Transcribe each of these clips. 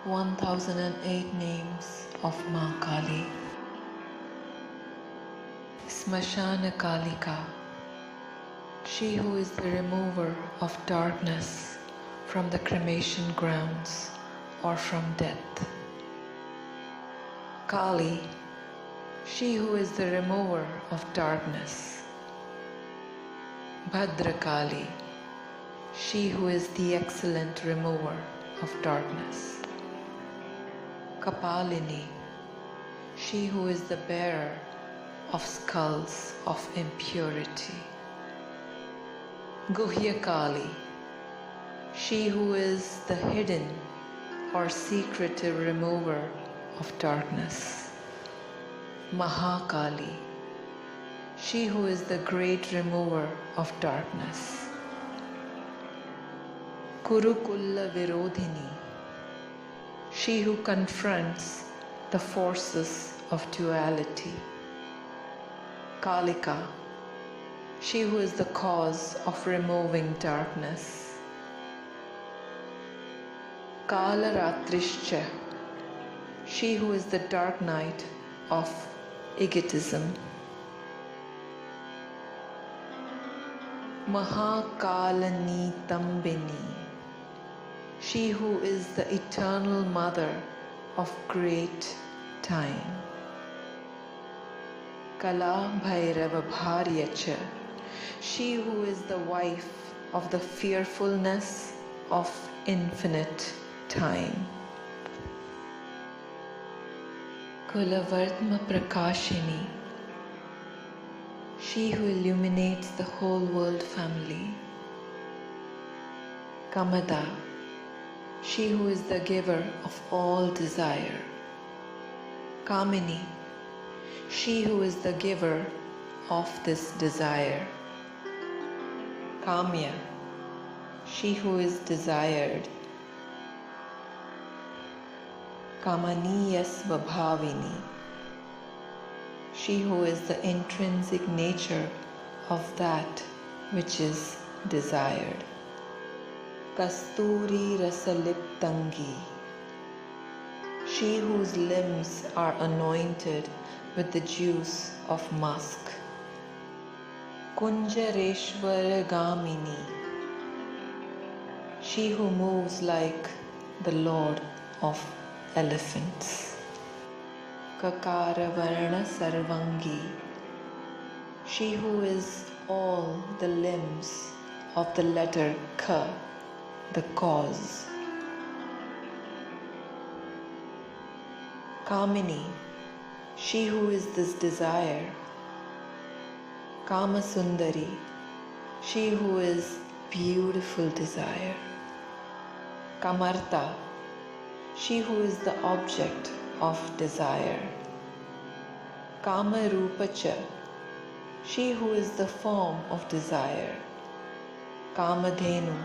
1008 names of Ma Kali. Smashana Kalika, she who is the remover of darkness from the cremation grounds or from death. Kali, she who is the remover of darkness. Bhadrakali, she who is the excellent remover of darkness. Kapalini, she who is the bearer of skulls of impurity. Guhyakali, she who is the hidden or secretive remover of darkness. Mahakali, she who is the great remover of darkness. Kurukulla Virodhini, she who confronts the forces of duality. Kalika, she who is the cause of removing darkness. Kalaratrishcha, she who is the dark night of egotism. Mahakalanitambini, she who is the eternal mother of great time. Kala Bhairava Bharyacha, she who is the wife of the fearfulness of infinite time. Kulavartma Prakashini, she who illuminates the whole world family. Kamada, she who is the giver of all desire. Kamini, she who is the giver of this desire. Kamya, she who is desired. Kamaniya Svabhavini, she who is the intrinsic nature of that which is desired. Kasturi Rasaliptangi, she whose limbs are anointed with the juice of musk. Kunjareshwara Gamini, she who moves like the Lord of elephants. Kakaravarna Sarvangi, she who is all the limbs of the letter Ka, the cause. Kamini, she who is this desire. Kamasundari, she who is beautiful desire. Kamarta, she who is the object of desire. Kamarupacha, she who is the form of desire. Kamadhenu,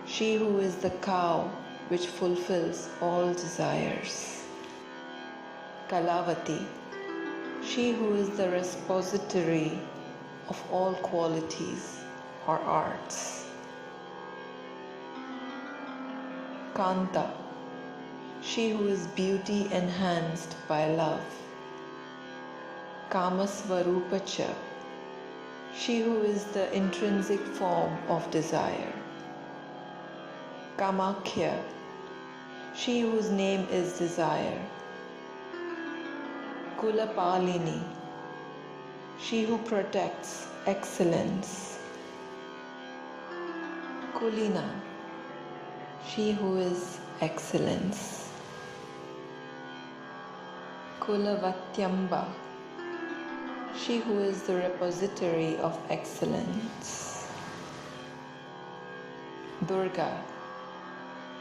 she who is the cow which fulfills all desires. Kalavati, she who is the repository of all qualities or arts. Kanta, she who is beauty enhanced by love. Kamasvarupacha, she who is the intrinsic form of desire. Kamakhya, she whose name is desire. Kulapalini, she who protects excellence. Kulina, she who is excellence. Kulavatyamba, she who is the repository of excellence. Durga,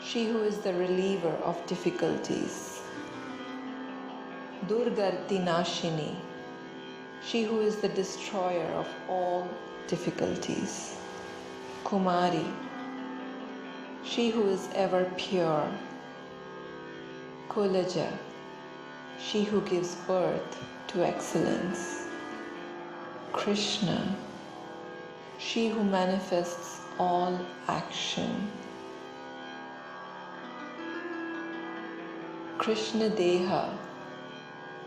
she who is the reliever of difficulties. Durgartinashini, she who is the destroyer of all difficulties. Kumari, she who is ever pure. Kulaja, she who gives birth to excellence. Krishna, she who manifests all action. Krishna Deha,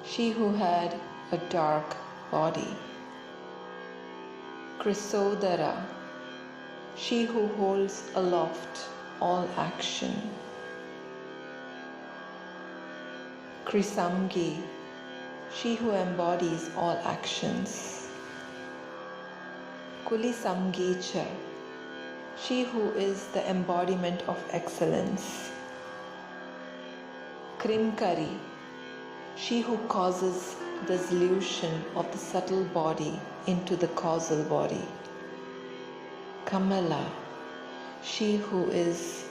she who had a dark body. Krisodara, she who holds aloft all action. Krisamgi, she who embodies all actions. Kulisamgicha, she who is the embodiment of excellence. Krimkari, she who causes the dissolution of the subtle body into the causal body. Kamala, she who is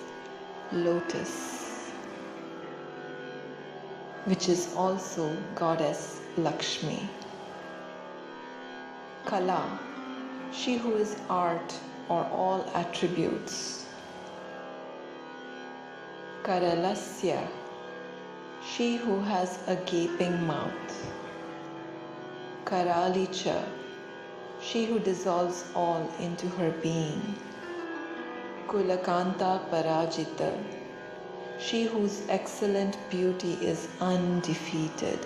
lotus, which is also goddess Lakshmi. Kala, she who is art or all attributes. Karalasya, she who has a gaping mouth. Karalicha, she who dissolves all into her being. Kulakanta Parajita, she whose excellent beauty is undefeated.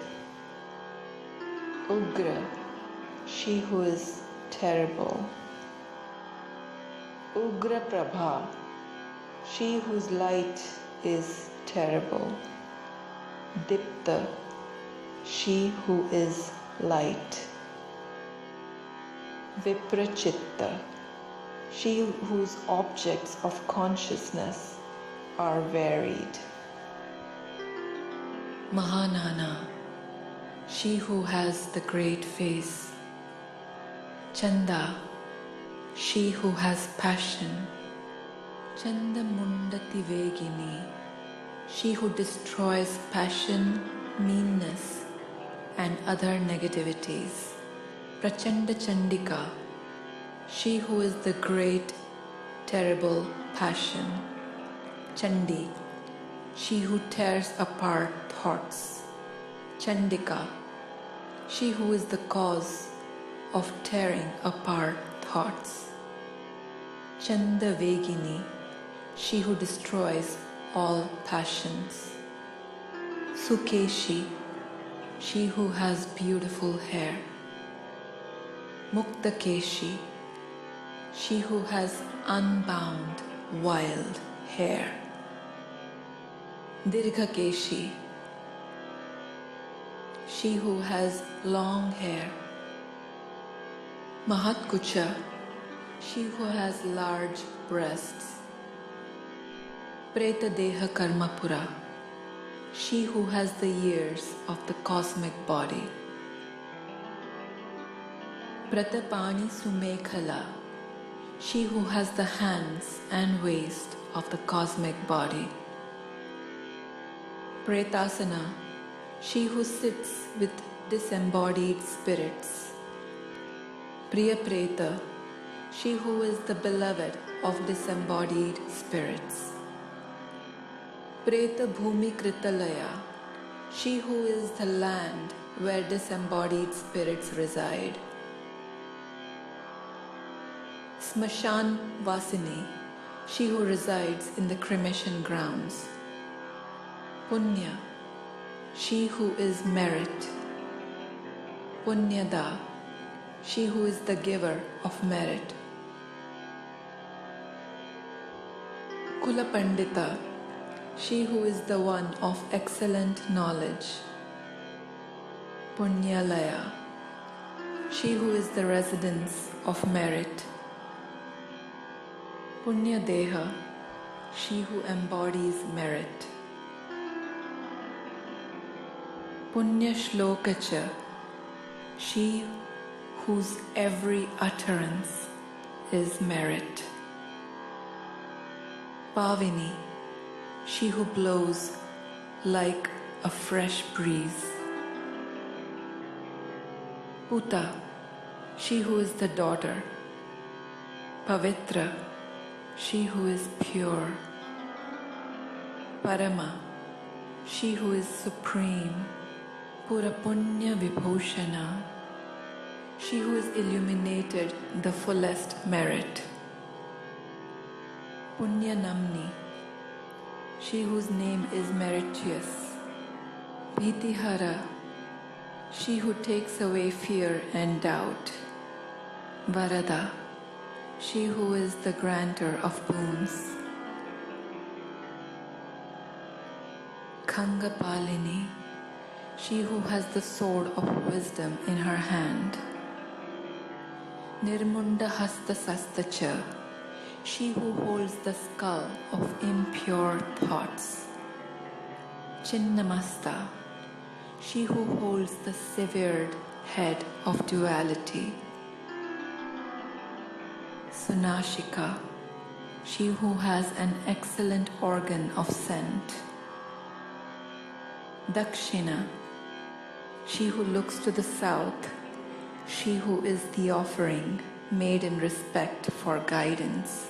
Ugra, she who is terrible. Ugra Prabha, she whose light is terrible. Dipta, she who is light. Viprachitta, she whose objects of consciousness are varied. Mahanana, she who has the great face. Chanda, she who has passion. Chandamundati Vegini, she who destroys passion, meanness, and other negativities. Prachanda Chandika, she who is the great, terrible passion. Chandi, she who tears apart thoughts. Chandika, she who is the cause of tearing apart thoughts. Chandavegini, she who destroys all passions. Sukeshi, she who has beautiful hair. Muktakeshi, she who has unbound, wild hair. Dirghakeshi, she who has long hair. Mahatkucha, she who has large breasts. Preta Deha Karmapura, she who has the years of the cosmic body. Pratapani Sumekhala, she who has the hands and waist of the cosmic body. Pretasana, she who sits with disembodied spirits. Priya Preta, she who is the beloved of disembodied spirits. Preta Bhumi Kritalaya, she who is the land where disembodied spirits reside. Smashan Vasini, she who resides in the cremation grounds. Punya, she who is merit. Punyada, she who is the giver of merit. Kula Pandita, she who is the one of excellent knowledge. Punyalaya, she who is the residence of merit. Punya Deha, she who embodies merit. Punya Shlokacha, she whose every utterance is merit. Pavini, she who blows like a fresh breeze. Puta, she who is the daughter. Pavitra, she who is pure. Parama, she who is supreme. Purapunya Vibhushana, she who is illuminated the fullest merit. Punya Namni, she whose name is meritorious. Bhitihara, she who takes away fear and doubt. Varada, she who is the grantor of boons. Khangapalini, she who has the sword of wisdom in her hand. Nirmunda Hastasastacha, she who holds the skull of impure thoughts. Chinnamasta, she who holds the severed head of duality. Sunashika, she who has an excellent organ of scent. Dakshina, she who looks to the south, she who is the offering made in respect for guidance.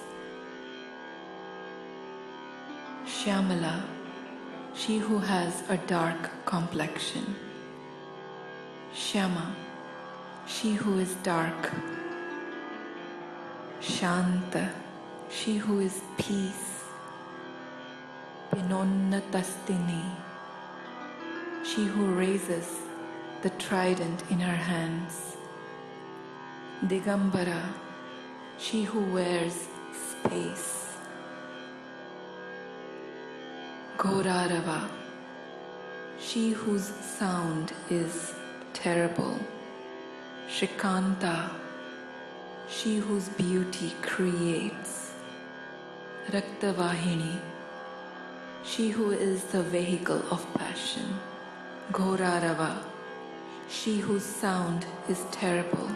Shyamala, she who has a dark complexion. Shyama, she who is dark. Shanta, she who is peace. Pinonnatastini, she who raises the trident in her hands. Digambara, she who wears space. Ghorarava, she whose sound is terrible. Shrikanta, she whose beauty creates. Raktavahini, she who is the vehicle of passion. Ghorarava, she whose sound is terrible.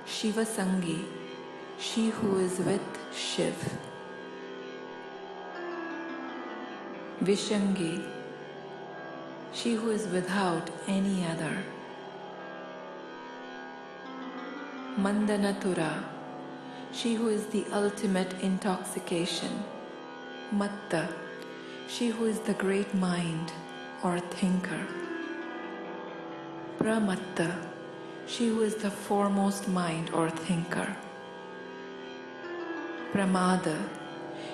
Shivasangi, she who is with Shiv. Vishangi, she who is without any other. Mandanatura, she who is the ultimate intoxication. Matta, she who is the great mind or thinker. Pramatta, she who is the foremost mind or thinker. Pramada,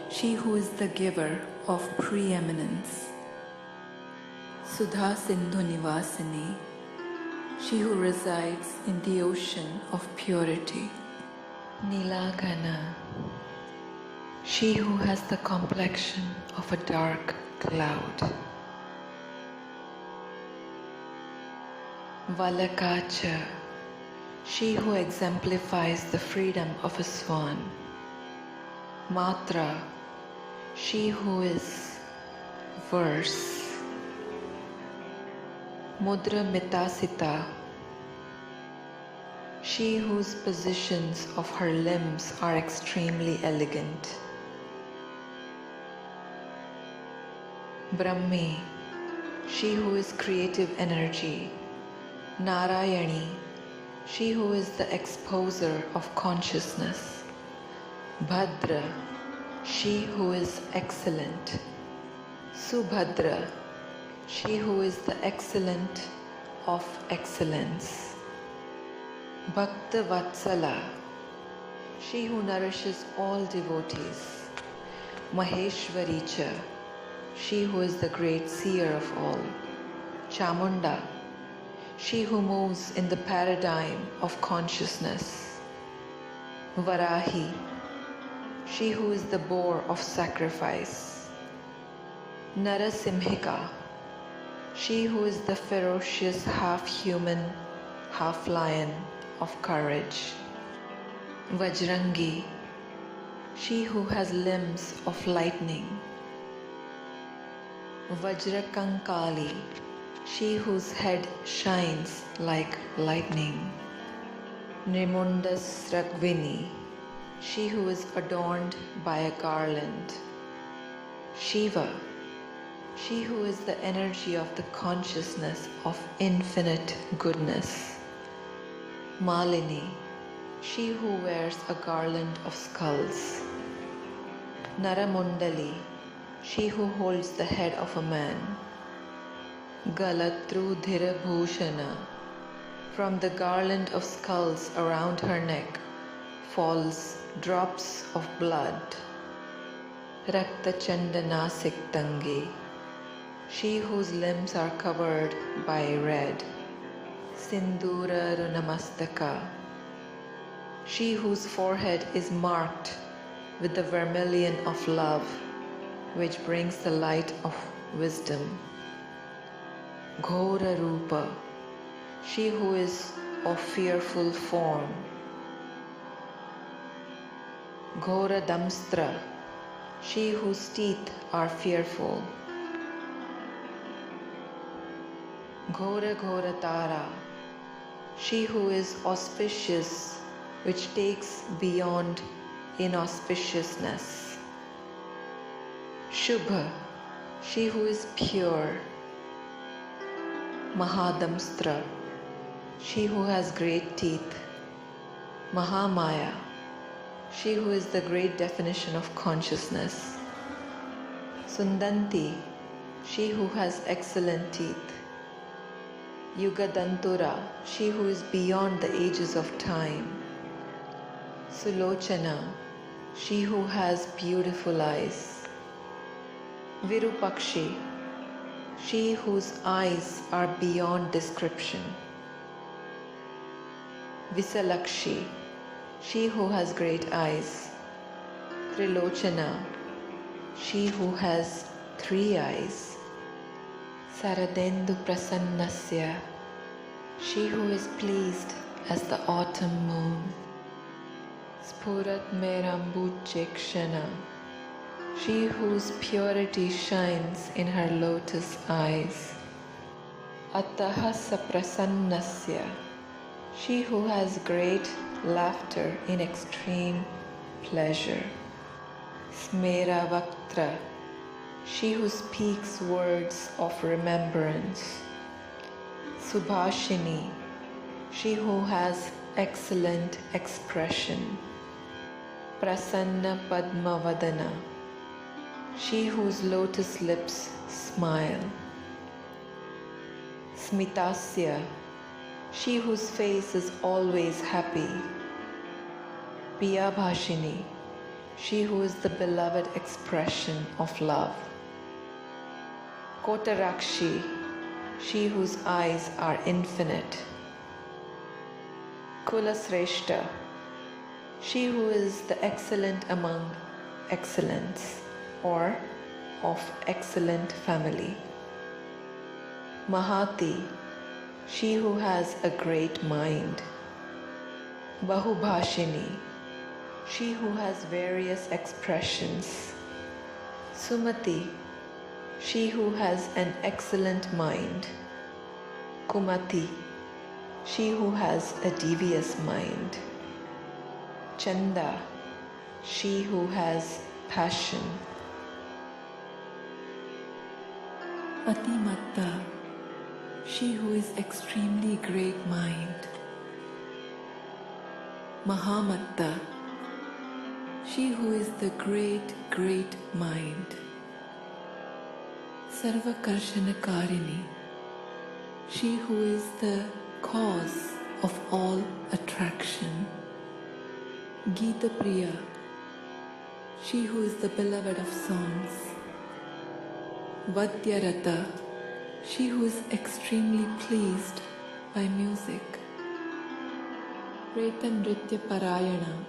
she who is the giver of preeminence. Sudha Sindhu Nivasini, she who resides in the ocean of purity. Nilagana, she who has the complexion of a dark cloud. Valakacha, she who exemplifies the freedom of a swan. Matra, she who is verse. Mudra Mitasita, she whose positions of her limbs are extremely elegant. Brahmi, she who is creative energy. Narayani, she who is the exposer of consciousness. Bhadra, she who is excellent. Subhadra, she who is the excellent of excellence. Bhakta Vatsala, she who nourishes all devotees. Maheshwaricha, she who is the great seer of all. Chamunda, she who moves in the paradigm of consciousness. Varahi, she who is the boar of sacrifice. Narasimhika, she who is the ferocious half-human, half-lion of courage. Vajrangi, she who has limbs of lightning. Vajrakankali, she whose head shines like lightning. Nimundasragvini, she who is adorned by a garland. Shiva, she who is the energy of the consciousness of infinite goodness. Malini, she who wears a garland of skulls. Naramundali, she who holds the head of a man. Galatrudhira Bhushana, from the garland of skulls around her neck falls drops of blood. Rakta Chandana Siktangi, she whose limbs are covered by red. Sindura Runamastaka, she whose forehead is marked with the vermilion of love, which brings the light of wisdom. Ghora Rupa, she who is of fearful form. Ghora Damstra, she whose teeth are fearful. Ghora Ghora Tara, she who is auspicious, which takes beyond inauspiciousness. Shubha, she who is pure. Mahadamstra, she who has great teeth. Mahamaya, she who is the great definition of consciousness. Sundanti, she who has excellent teeth. Yugadantura, she who is beyond the ages of time. Sulochana, she who has beautiful eyes. Virupakshi, she whose eyes are beyond description. Visalakshi, she who has great eyes. Trilochana, she who has 3 eyes. Saradendu Prasannasya, she who is pleased as the autumn moon. Spurat Merambujekshana, she whose purity shines in her lotus eyes. Attahasa Prasannasya, she who has great laughter in extreme pleasure. Smera Vaktra, she who speaks words of remembrance. Subhashini, she who has excellent expression. Prasanna Padmavadana, she whose lotus lips smile. Smitasya, she whose face is always happy. Piyabhashini, she who is the beloved expression of love. Kotarakshi, she whose eyes are infinite. Kulasreshta, she who is the excellent among excellence, or of excellent family. Mahati, she who has a great mind. Bahubhashini, she who has various expressions. Sumati, she who has an excellent mind. Kumati, she who has a devious mind. Chanda, she who has passion. Atimatta, she who is extremely great mind. Mahamatta, she who is the great mind. Sarvakarshanakarini, she who is the cause of all attraction. Gita Priya, she who is the beloved of songs. Vadyarata, she who is extremely pleased by music. Preta Nritya Parayana,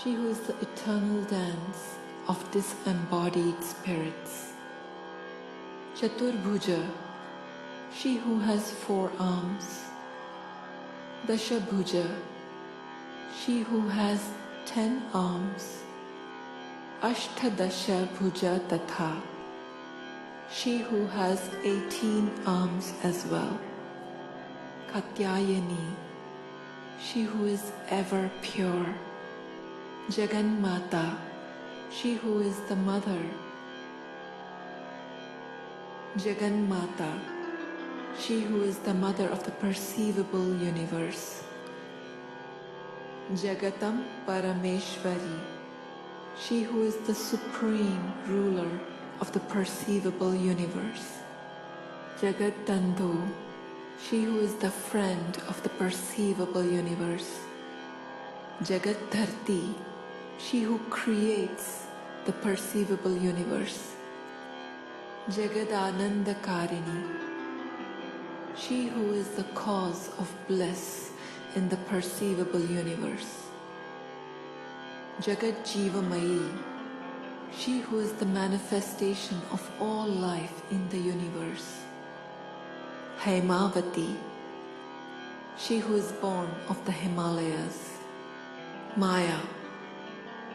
she who is the eternal dance of disembodied spirits. Chaturbhuja, she who has 4 arms. Dashabhuja, she who has 10 arms. Ashtadasha Bhuja Tatha, she who has 18 arms as well. Katyayani, she who is ever pure. Jaganmata, she who is the mother. Jaganmata, she who is the mother of the perceivable universe. Jagatam Parameshwari, she who is the supreme ruler of the perceivable universe. Jagatandhu, she who is the friend of the perceivable universe. Jagatdharti, she who creates the perceivable universe. Jagadanandakarini, she who is the cause of bliss in the perceivable universe. Jagat Jivamayi, she who is the manifestation of all life in the universe. Haimavati, she who is born of the Himalayas. Maya,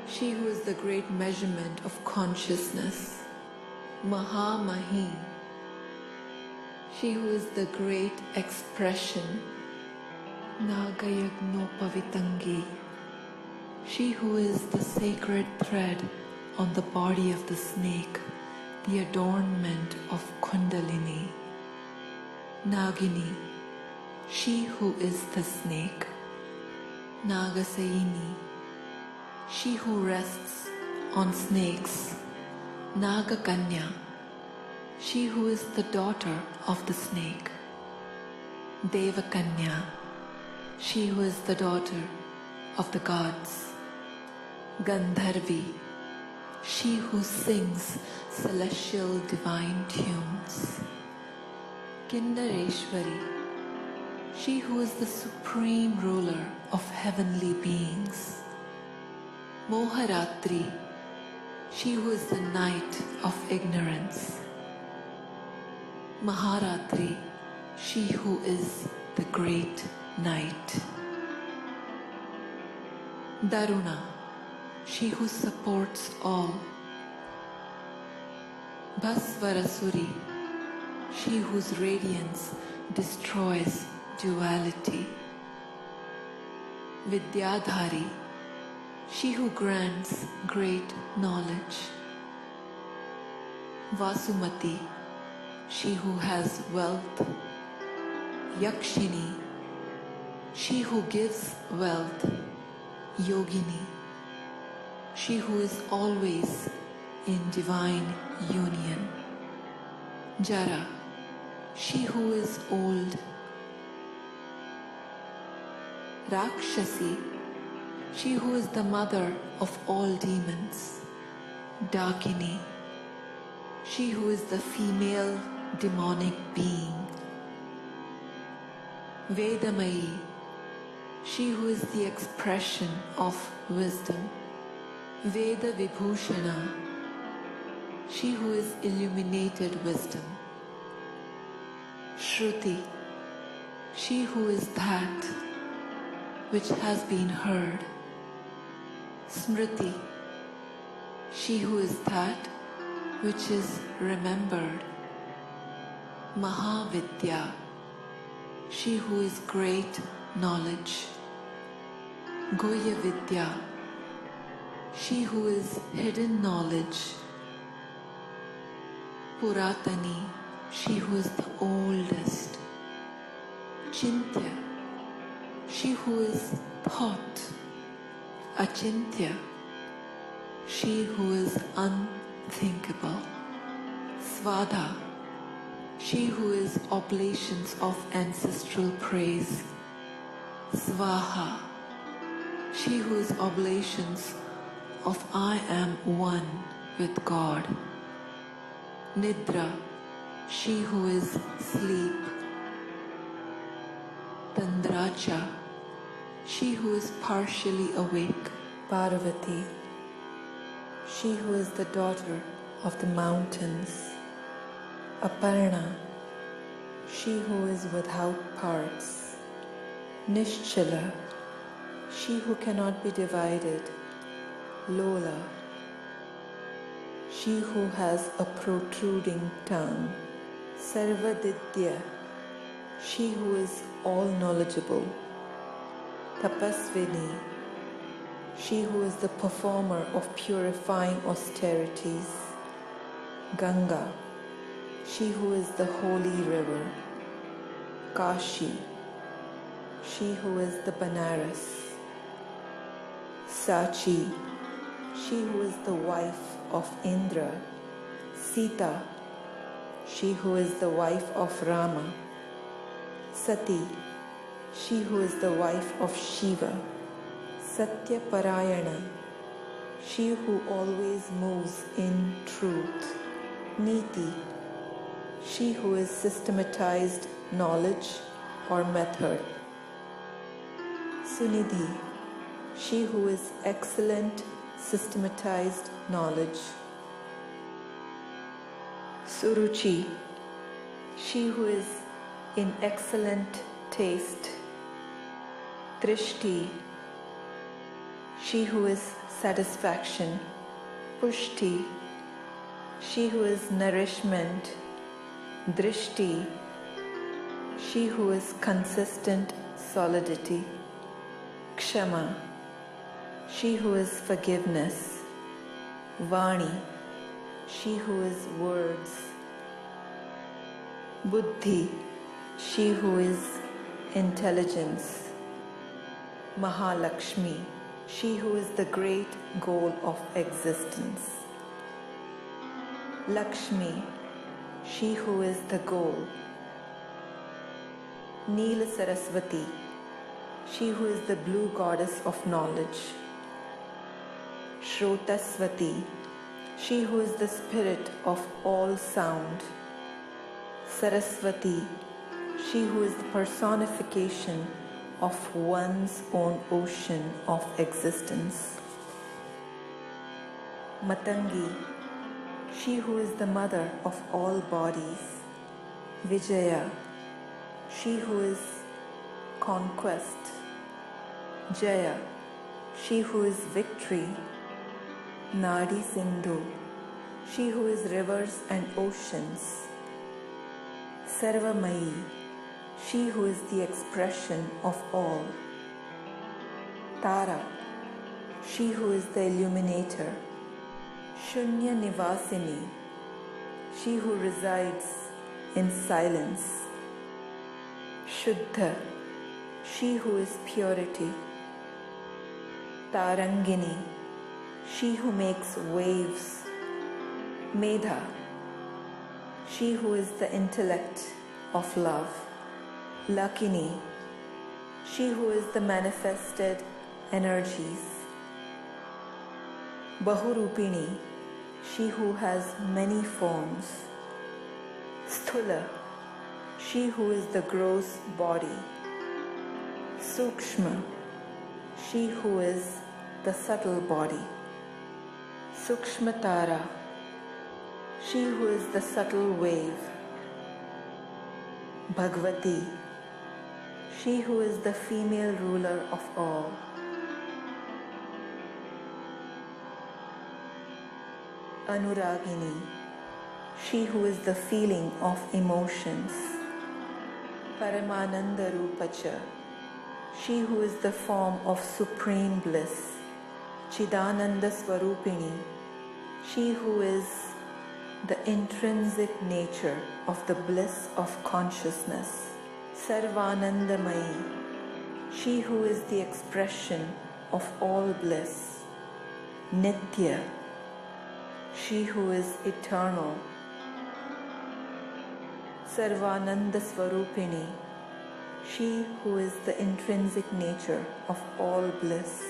she who is the great measurement of consciousness. Mahamahi, she who is the great expression. Nagayagnopavitangi, she who is the sacred thread on the body of the snake, the adornment of Kundalini. Nagini, she who is the snake. Nagasayini, she who rests on snakes. Nagakanya, she who is the daughter of the snake. Devakanya, she who is the daughter of the gods. Gandharvi, she who sings celestial divine tunes. Kindareshwari, she who is the supreme ruler of heavenly beings. Moharatri, she who is the night of ignorance. Maharatri, she who is the great night. Daruna, she who supports all. Bhasvarasuri, she whose radiance destroys duality. Vidyadhari, she who grants great knowledge. Vasumati, she who has wealth. Yakshini, she who gives wealth. Yogini, she who is always in divine union. Jara, she who is old. Rakshasi, she who is the mother of all demons. Dakini, she who is the female demonic being. Vedamayi, she who is the expression of wisdom. Veda Vibhushana, she who is illuminated wisdom. Shruti, she who is that which has been heard. Smriti, she who is that which is remembered. Mahavidya, she who is great knowledge. Goya Vidya, she who is hidden knowledge. Puratani, she who is the oldest. Chintya, she who is thought. Achintya, she who is unthinkable. Svadha, she who is oblations of ancestral praise. Svaha, she who is oblations of I am one with God. Nidra, she who is sleep. Tandracha, she who is partially awake. Parvati, she who is the daughter of the mountains. Aparna, she who is without parts. Nishchala, she who cannot be divided. Lola, she who has a protruding tongue. Sarvaditya, she who is all knowledgeable. Tapasvini, she who is the performer of purifying austerities. Ganga, she who is the holy river. Kashi, she who is the Banaras. Sachi, she who is the wife of Indra. Sita, she who is the wife of Rama. Sati, she who is the wife of Shiva. Satya Parayana, she who always moves in truth. Niti, she who is systematized knowledge or method. Sunidhi, she who is excellent systematized knowledge. Suruchi, she who is in excellent taste. Drishti, she who is satisfaction. Pushti, she who is nourishment. Drishti, she who is consistent solidity. Kshama, she who is forgiveness. Vani, she who is words. Buddhi, she who is intelligence. Mahalakshmi, she who is the great goal of existence. Lakshmi, she who is the goal. Neela Saraswati, she who is the blue goddess of knowledge. Shrotaswati, she who is the spirit of all sound. Saraswati, she who is the personification of one's own ocean of existence. Matangi, she who is the mother of all bodies. Vijaya, she who is conquest. Jaya, she who is victory. Nadi Sindhu, she who is rivers and oceans. Sarvamayi, she who is the expression of all. Tara, she who is the illuminator. Shunya Nivasini, she who resides in silence. Shuddha, she who is purity. Tarangini, she who makes waves. Medha, she who is the intellect of love. Lakini, she who is the manifested energies. Bahurupini, she who has many forms. Sthula, she who is the gross body. Sukshma, she who is the subtle body. Sukshmatara, she who is the subtle wave. Bhagavati, she who is the female ruler of all. Anuragini, she who is the feeling of emotions. Paramananda Rupacha, she who is the form of supreme bliss. Chidananda Swarupini, she who is the intrinsic nature of the bliss of consciousness. Sarvanandamayi, she who is the expression of all bliss. Nitya, she who is eternal. Sarvananda Swarupini, she who is the intrinsic nature of all bliss.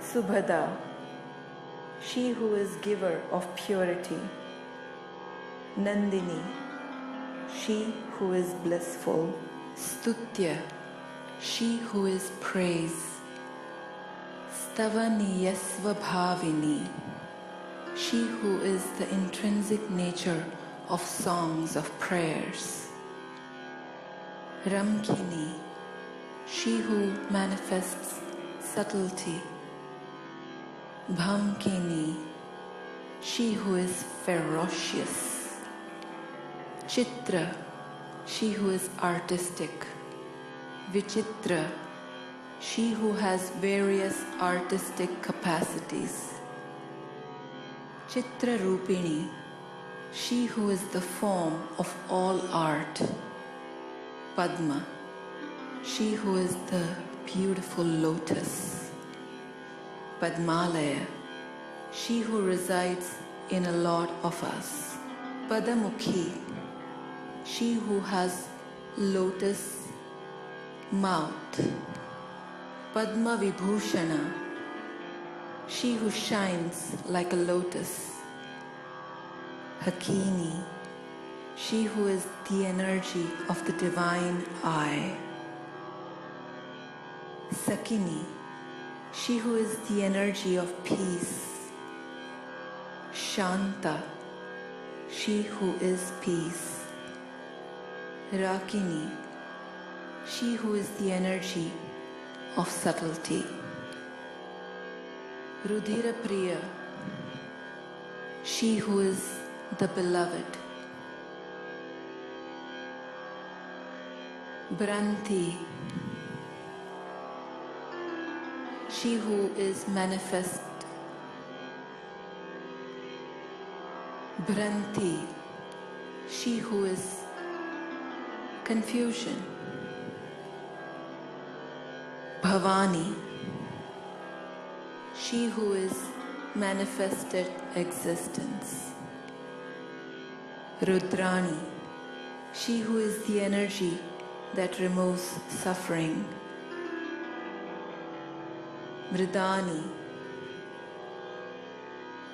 Subhada, she who is giver of purity. Nandini, she who is blissful. Stutya, she who is praise. Stavaniyasvabhavini, she who is the intrinsic nature of songs of prayers. Ramkini, she who manifests subtlety. Bhamkini, she who is ferocious. Chitra, she who is artistic. Vichitra, she who has various artistic capacities. Chitra Rupini, she who is the form of all art. Padma, she who is the beautiful lotus. Padmalaya, she who resides in a lot of us. Padamukhi, she who has lotus mouth. Padma Vibhushana, she who shines like a lotus. Hakini, she who is the energy of the divine eye. Sakini, she who is the energy of peace. Shanta, she who is peace. Rakini, she who is the energy of subtlety. Rudhira Priya, she who is the beloved. Branti, she who is manifest. Bhranti, she who is confusion. Bhavani, she who is manifested existence. Rudrani, she who is the energy that removes suffering. Mridani,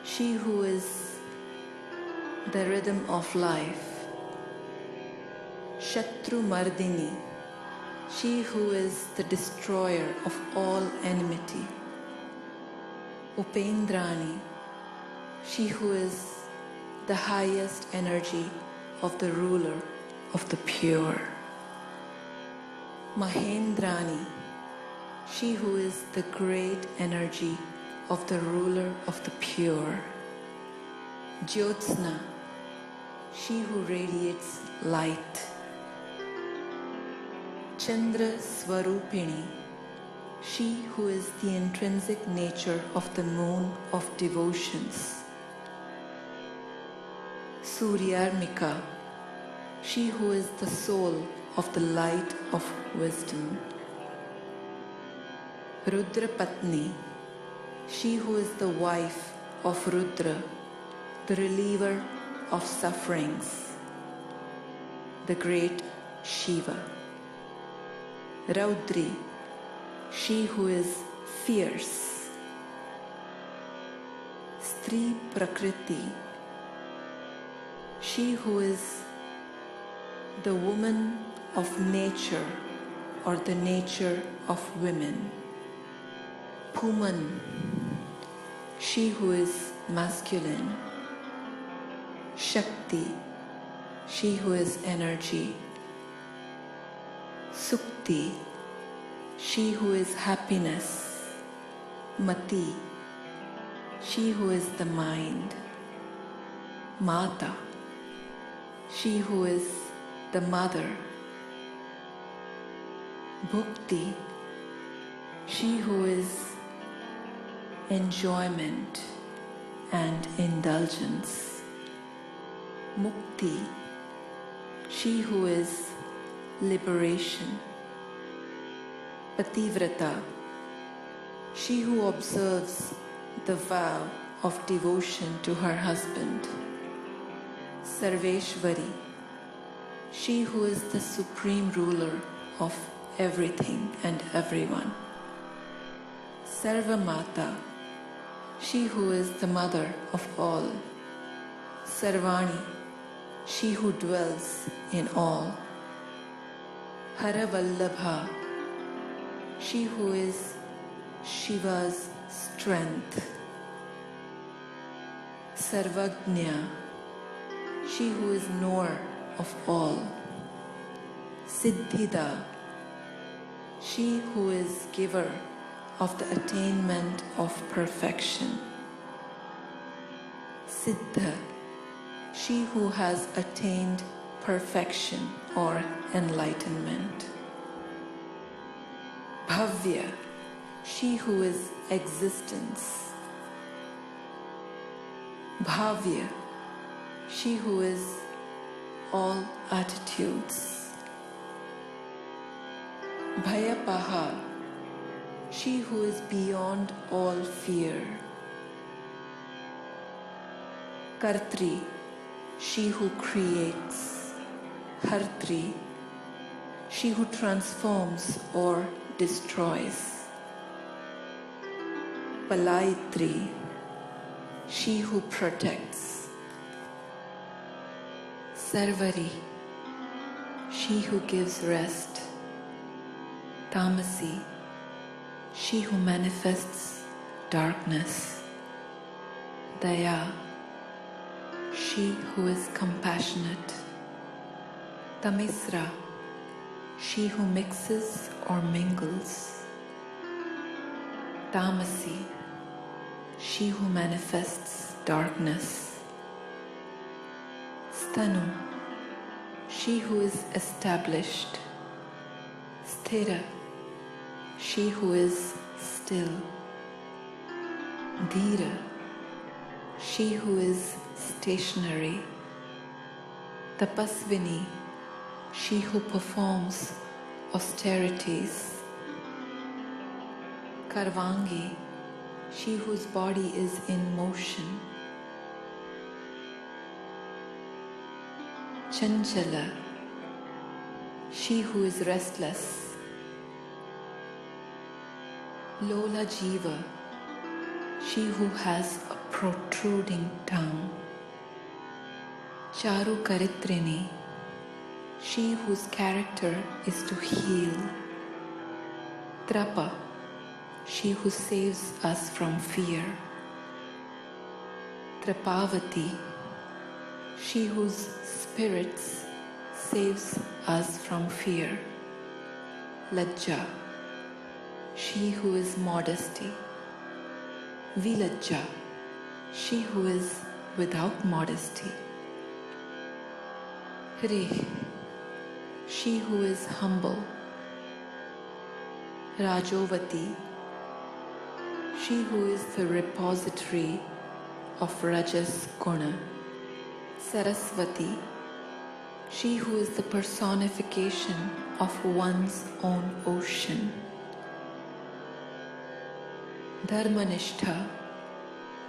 she who is the rhythm of life. Shatru Mardini, she who is the destroyer of all enmity. Upendrani, she who is the highest energy of the ruler of the pure. Mahendrani, she who is the great energy of the ruler of the pure. Jyotsna, she who radiates light. Chandra Swarupini, she who is the intrinsic nature of the moon of devotions. Suryarmika, she who is the soul of the light of wisdom. Rudra Patni, she who is the wife of Rudra, the reliever of sufferings, the great Shiva. Raudri, she who is fierce. Stri Prakriti, she who is the woman of nature or the nature of women. Puman, she who is masculine. Shakti, she who is energy. Sukti, she who is happiness. Mati, she who is the mind. Mata, she who is the mother. Bhukti, she who is enjoyment and indulgence. Mukti, she who is liberation. Pativrata, she who observes the vow of devotion to her husband. Sarveshwari, she who is the supreme ruler of everything and everyone. Sarvamata, she who is the mother of all. Sarvani, she who dwells in all. Haravallabha, she who is Shiva's strength. Sarvagnya, she who is knower of all. Siddhida, she who is giver of the attainment of perfection. Siddha, she who has attained perfection or enlightenment. Bhavya, she who is existence. Bhavya, she who is all attitudes. Bhayapaha, she who is beyond all fear. Kartri, she who creates. Hartri, she who transforms or destroys. Palayitri, she who protects. Sarvari, she who gives rest. Tamasi, she who manifests darkness. Daya, she who is compassionate. Tamisra, she who mixes or mingles. Tamasi, she who manifests darkness. Stanu, she who is established. Sthira, she who is still. Dhira, she who is stationary. Tapasvini, she who performs austerities. Karvangi, she whose body is in motion. Chanchala, she who is restless. Lola Jiva, she who has a protruding tongue. Charu Karitrini, she whose character is to heal. Trapa, she who saves us from fear. Trapavati, she whose spirits saves us from fear. Lajja, she who is modesty. Vilajja, she who is without modesty. Hri, she who is humble. Rajovati, she who is the repository of Rajas Guna. Saraswati, she who is the personification of one's own ocean. Dharmanishtha,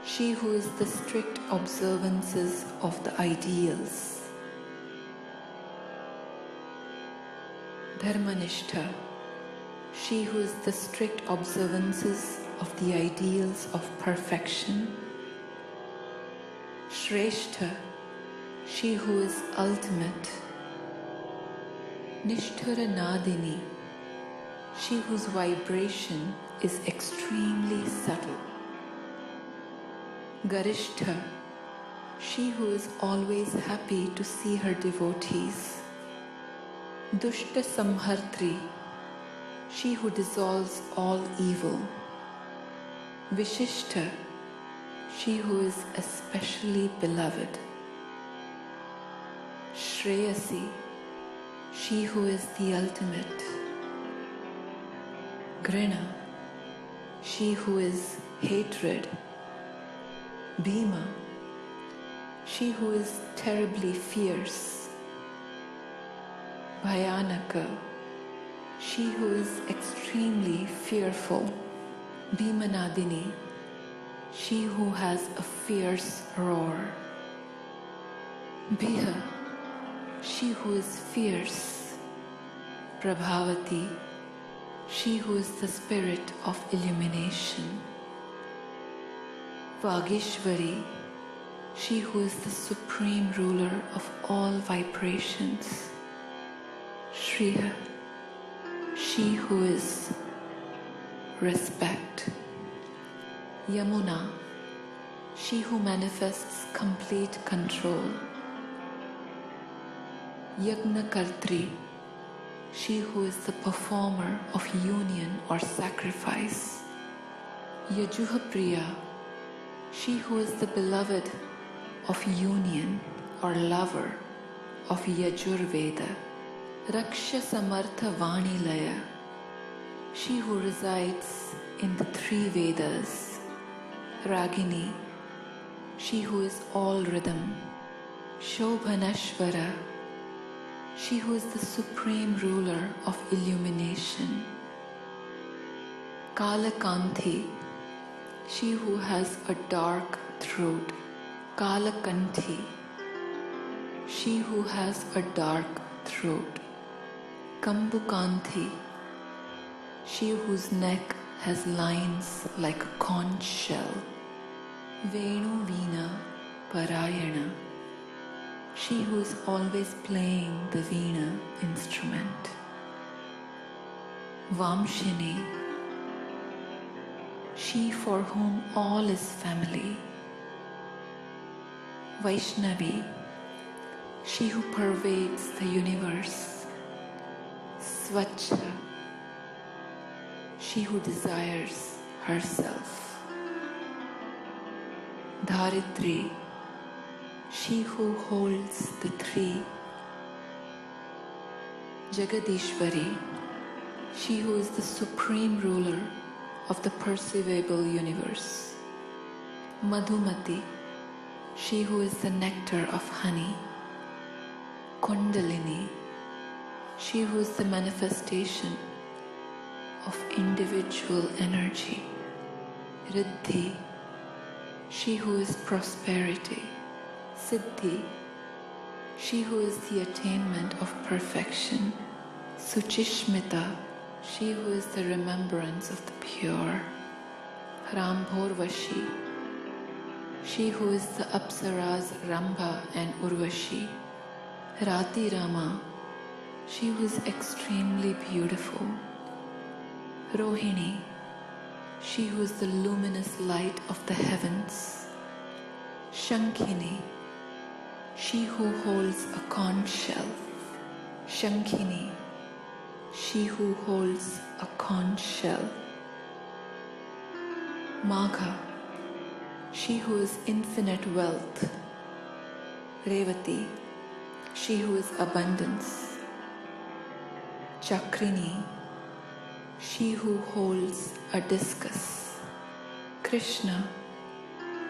she who is the strict observances of the ideals. Dharmanishtha, she who is the strict observances of the ideals of perfection. Shrestha, she who is ultimate. Nishthura Nadini, she whose vibration is extremely subtle. Garishtha, she who is always happy to see her devotees. Dushta Samhartri, she who dissolves all evil. Vishishta, she who is especially beloved. Shreyasi, she who is the ultimate. Grina, she who is hatred. Bhima, she who is terribly fierce. Bhayanaka, she who is extremely fearful. Bhimanadini, she who has a fierce roar. Bhiha, she who is fierce. Prabhavati, she who is the spirit of illumination. Vagishvari, she who is the supreme ruler of all vibrations. Shriya, she who is respect. Yamuna, she who manifests complete control. Yagnakartri, she who is the performer of union or sacrifice. Yajuhapriya, she who is the beloved of union or lover of Yajurveda. Raksha Samartha Vanilaya, she who resides in the three Vedas. Ragini, she who is all rhythm. Shobhanashvara, she who is the supreme ruler of illumination. Kalakanthi, she who has a dark throat. Kalakanthi, she who has a dark throat. Kambukanthi, she whose neck has lines like a conch shell. Venu Veena Parayana, she who is always playing the Veena instrument. Vamshini, she for whom all is family. Vaishnavi, she who pervades the universe. Swacha, she who desires herself. Dharitri, she who holds the three. Jagadishwari, she who is the supreme ruler of the perceivable universe. Madhumati, she who is the nectar of honey. Kundalini, she who is the manifestation of individual energy. Riddhi, she who is prosperity. Siddhi, she who is the attainment of perfection. Suchishmita, she who is the remembrance of the pure. Rambhorvashi, she who is the Apsaras Rambha and Urvashi. Rati Rama, she who is extremely beautiful. Rohini, she who is the luminous light of the heavens. Shankhini, she who holds a conch shell. Shankhini, she who holds a conch shell. Magha, she who is infinite wealth. Revati, she who is abundance. Chakrini, she who holds a discus. Krishna,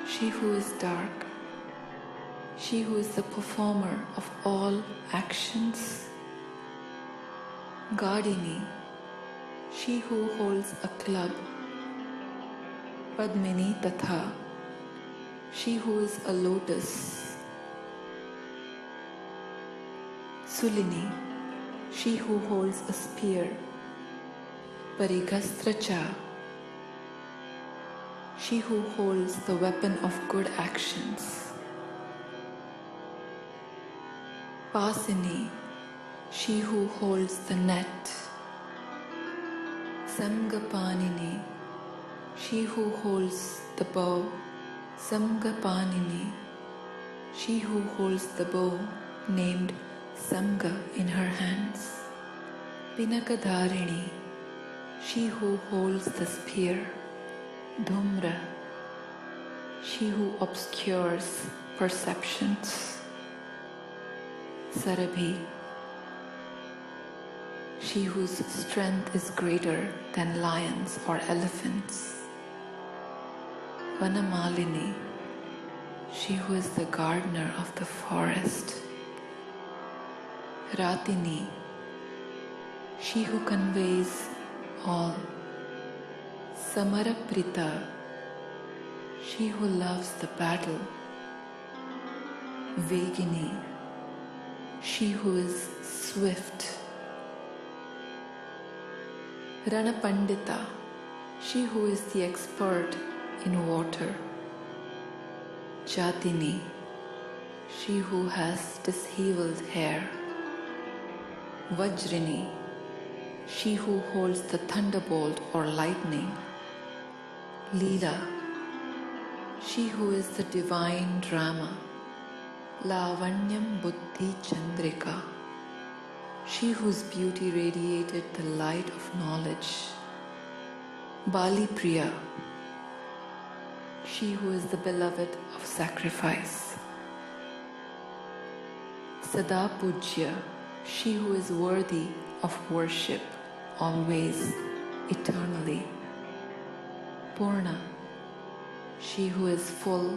she who is dark. She who is the performer of all actions. Gadini, she who holds a club. Padmini Tatha, she who is a lotus. Sulini, she who holds a spear. Parigastracha, she who holds the weapon of good actions. Pasini, she who holds the net. Samgapanini, she who holds the bow. Samgapanini, she who holds the bow, named Samga in her hands. Pinakadharini, she who holds the spear. Dhumra, she who obscures perceptions. Sarabhi, she whose strength is greater than lions or elephants. Vanamalini, she who is the gardener of the forest. Ratini, she who conveys all. Samaraprita, she who loves the battle. Vegini, she who is swift. Ranapandita, she who is the expert in water. Jatini, she who has disheveled hair. Vajrini, she who holds the thunderbolt or lightning. Leela, she who is the divine drama. Lavanyam Buddhi Chandrika, she whose beauty radiated the light of knowledge. Bali Priya, she who is the beloved of sacrifice. Sada Pujya, she who is worthy of worship, always, eternally. Purna, she who is full,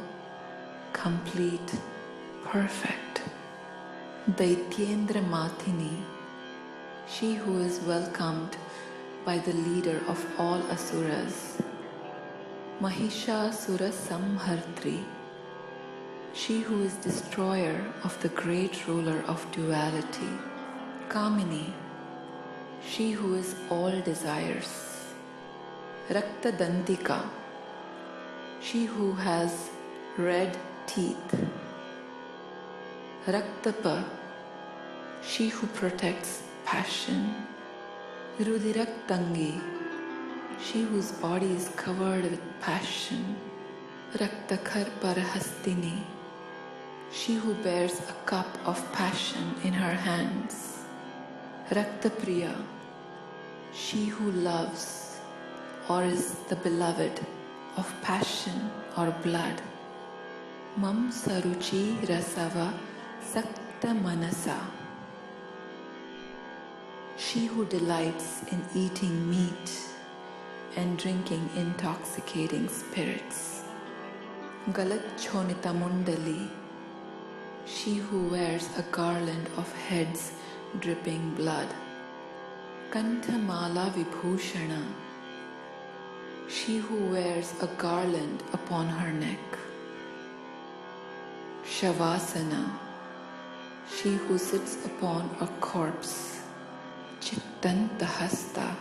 complete, perfect. Daityendra Mathini, she who is welcomed by the leader of all asuras. Mahishasura Samhartri, she who is destroyer of the great ruler of duality. Kamini, she who is all desires. Raktadantika, she who has red teeth. Raktapa, she who protects passion. Rudiraktangi, she whose body is covered with passion. Raktakarparahastini, she who bears a cup of passion in her hands. Raktapriya, she who loves or is the beloved of passion or blood. Mam saruchi rasava sakta manasa, she who delights in eating meat and drinking intoxicating spirits. Galachonita mundali, she who wears a garland of heads dripping blood. Kantamala vibhushana, she who wears a garland upon her neck. Shavasana, she who sits upon a corpse. Chittantahasta,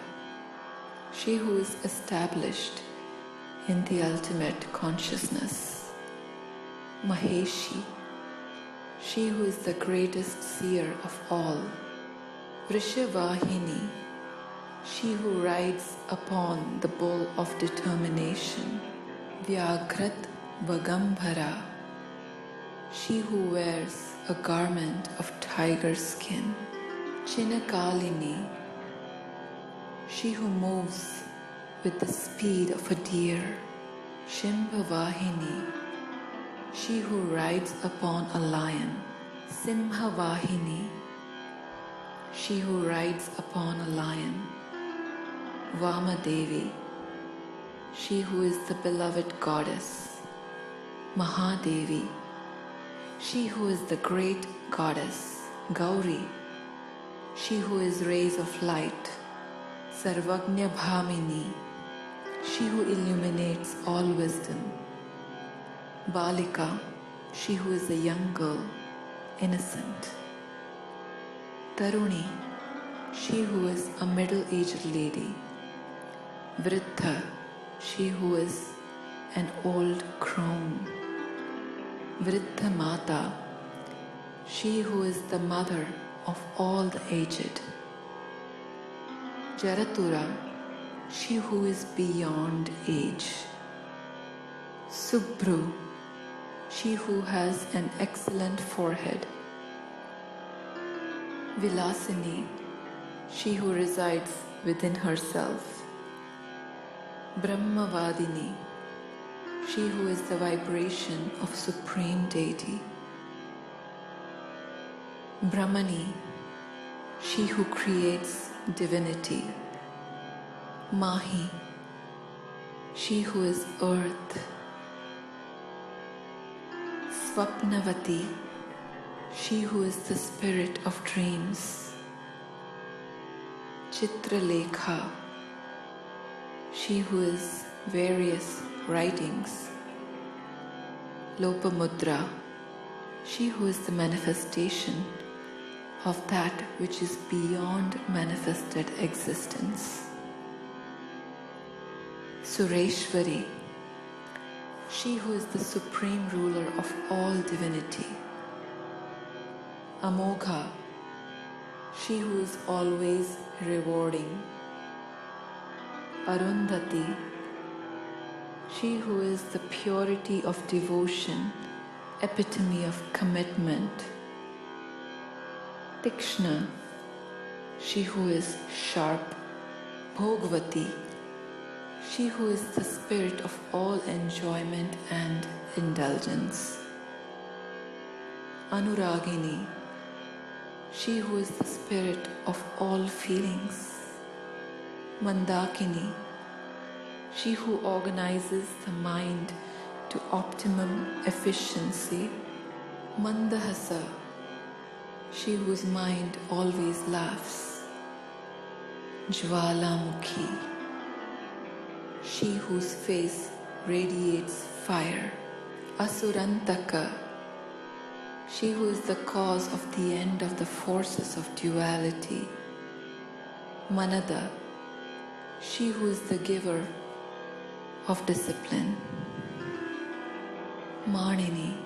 she who is established in the ultimate consciousness. Maheshi, she who is the greatest seer of all. Vrishavahini, she who rides upon the bull of determination. Vyagrat Vagambhara, she who wears a garment of tiger skin. Chinakalini, she who moves with the speed of a deer. Shimbhavahini, she who rides upon a lion. Simhavahini, she who rides upon a lion. Vamadevi, she who is the beloved goddess. Mahadevi, she who is the great goddess. Gauri, she who is rays of light. Sarvagnya Bhamini, she who illuminates all wisdom. Balika, she who is a young girl, innocent. Taruni, she who is a middle-aged lady. Vriddha, she who is an old crone. Vriddha Mata, she who is the mother of all the aged. Jaratura, she who is beyond age. Subhru, she who has an excellent forehead. Vilasini, she who resides within herself. Brahmavadini, she who is the vibration of Supreme Deity. Brahmani, she who creates divinity. Mahi, she who is earth. Swapnavati, she who is the spirit of dreams. Chitralekha, she who is various writings. Lopamudra, she who is the manifestation of that which is beyond manifested existence. Sureshwari, she who is the supreme ruler of all divinity. Amogha, she who is always rewarding. Arundhati, she who is the purity of devotion, epitome of commitment. Tikshna, she who is sharp. Bhogavati, she who is the spirit of all enjoyment and indulgence. Anuragini, she who is the spirit of all feelings. Mandakini, she who organizes the mind to optimum efficiency. Mandahasa, she whose mind always laughs. Jwalamukhi, she whose face radiates fire. Asurantaka, she who is the cause of the end of the forces of duality. Manada, she who is the giver of discipline. Manini,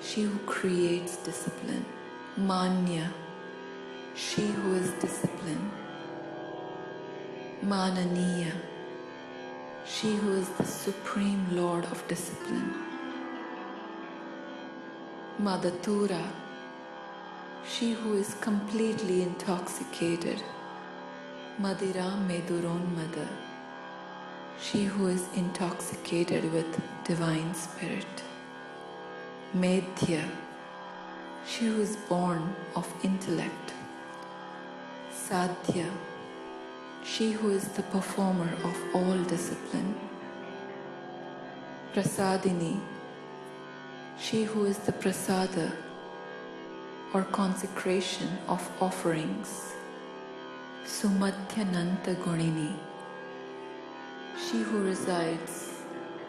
she who creates discipline. Manya, she who is disciplined. Mananiya, she who is the supreme lord of discipline. Madatura, she who is completely intoxicated. Madira Meduronmada, she who is intoxicated with divine spirit. Medhya, she who is born of intellect. Sadhya, she who is the performer of all discipline. Prasadini, she who is the prasada or consecration of offerings. Sumadhyananta Gunini, she who resides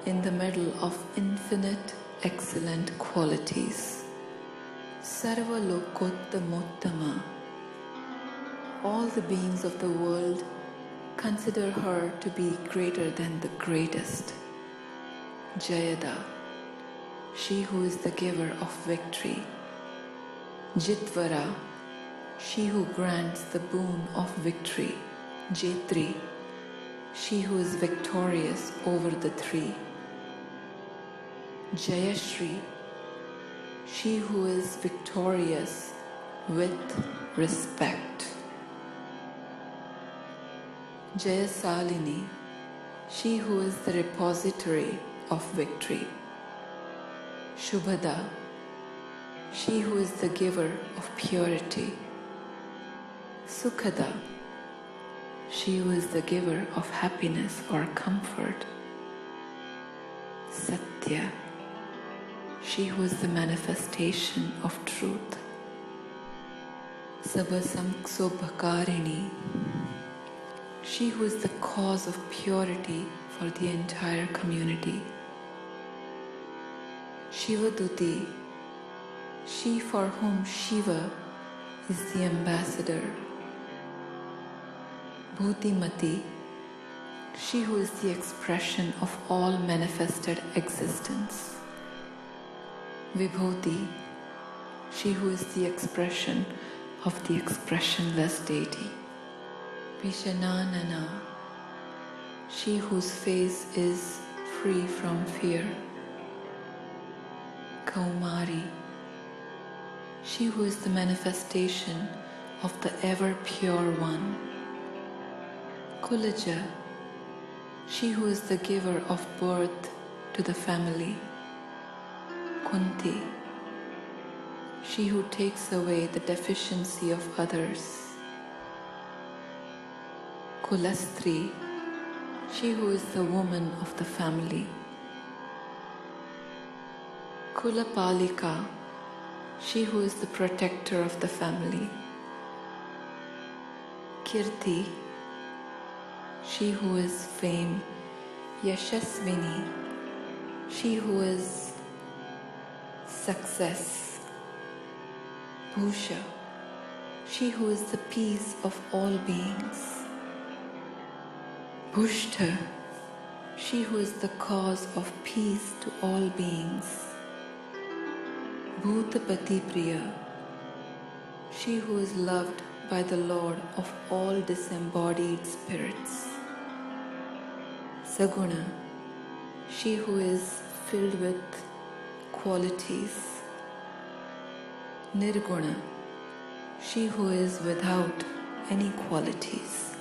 in the middle of infinite excellent qualities. Sarva Lokottamottama, all the beings of the world consider her to be greater than the greatest. Jayada, she who is the giver of victory. Jitvara, she who grants the boon of victory. Jetri, she who is victorious over the three. Jayashri, she who is victorious with respect. Jayasalini, she who is the repository of victory. Shubhada, she who is the giver of purity. Sukhada, she who is the giver of happiness or comfort. Satya, she who is the manifestation of truth. Sabasamksobhakarini, she who is the cause of purity for the entire community. Shivaduti, she for whom Shiva is the ambassador. Bhutimati, she who is the expression of all manifested existence. Vibhuti, she who is the expression of the expressionless deity. Vishananana, she whose face is free from fear. Kaumari, she who is the manifestation of the ever pure one. Kulaja, she who is the giver of birth to the family. Kunti, she who takes away the deficiency of others. Kulastri, she who is the woman of the family. Kulapalika, she who is the protector of the family. Kirti, she who is fame. Yashasvini, she who is success. Bhusha, she who is the peace of all beings. Bhushta, she who is the cause of peace to all beings. Bhutapati Priya, she who is loved by the Lord of all disembodied spirits. Saguna, she who is filled with qualities. Nirguna, she who is without any qualities.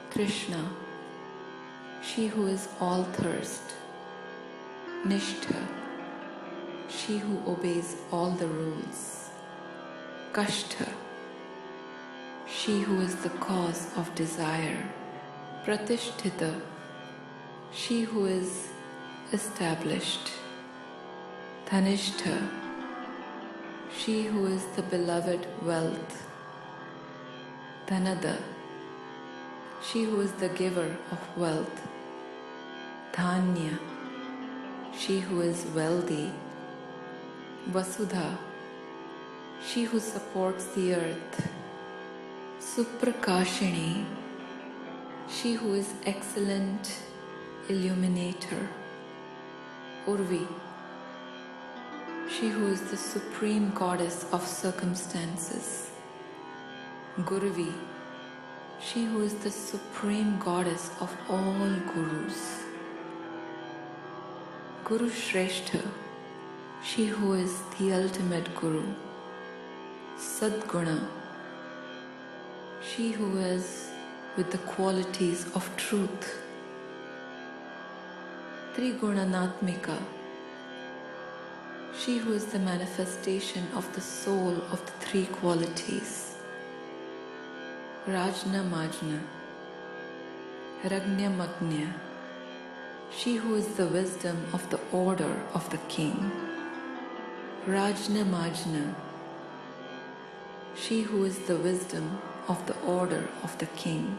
Krishna, she who is all thirst. Nishtha, she who obeys all the rules. Kashtha, she who is the cause of desire. Pratishtita, she who is established. Tanishtha, she who is the beloved wealth. Dhanada, she who is the giver of wealth. Dhanya, she who is wealthy. Vasudha, she who supports the earth. Suprakashini, she who is excellent illuminator. Urvi, she who is the supreme goddess of circumstances. Guruvi, she who is the supreme goddess of all gurus. Guru Shrestha, she who is the ultimate guru. Sadguna, she who is with the qualities of truth. Trigunanatmika, she who is the manifestation of the soul of the three qualities. Rajna Majna, Ragnya Magnya, she who is the wisdom of the order of the king. Rajna Majna, she who is the wisdom of the order of the king.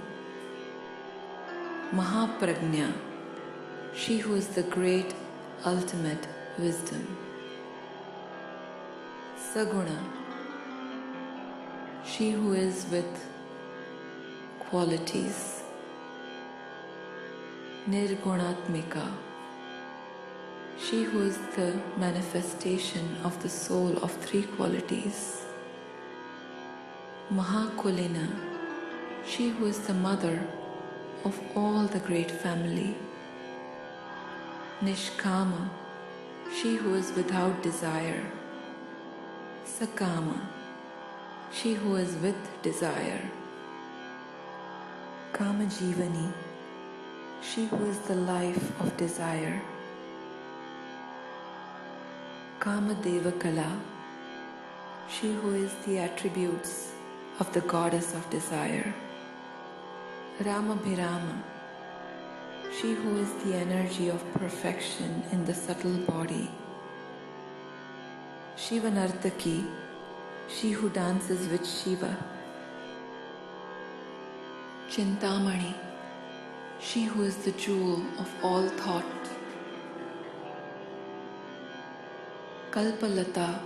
Mahapragnya, she who is the great ultimate wisdom. Saguna, she who is with qualities. Nirgunatmika, she who is the manifestation of the soul of three qualities. Mahakulina, she who is the mother of all the great family. Nishkama, she who is without desire. Sakama, she who is with desire. Kamajivani, she who is the life of desire. Kamadevakala, she who is the attributes of the goddess of desire. Ramabhirama, she who is the energy of perfection in the subtle body. Shivanartaki, she who dances with Shiva. Chintamani, she who is the jewel of all thought. Kalpalata,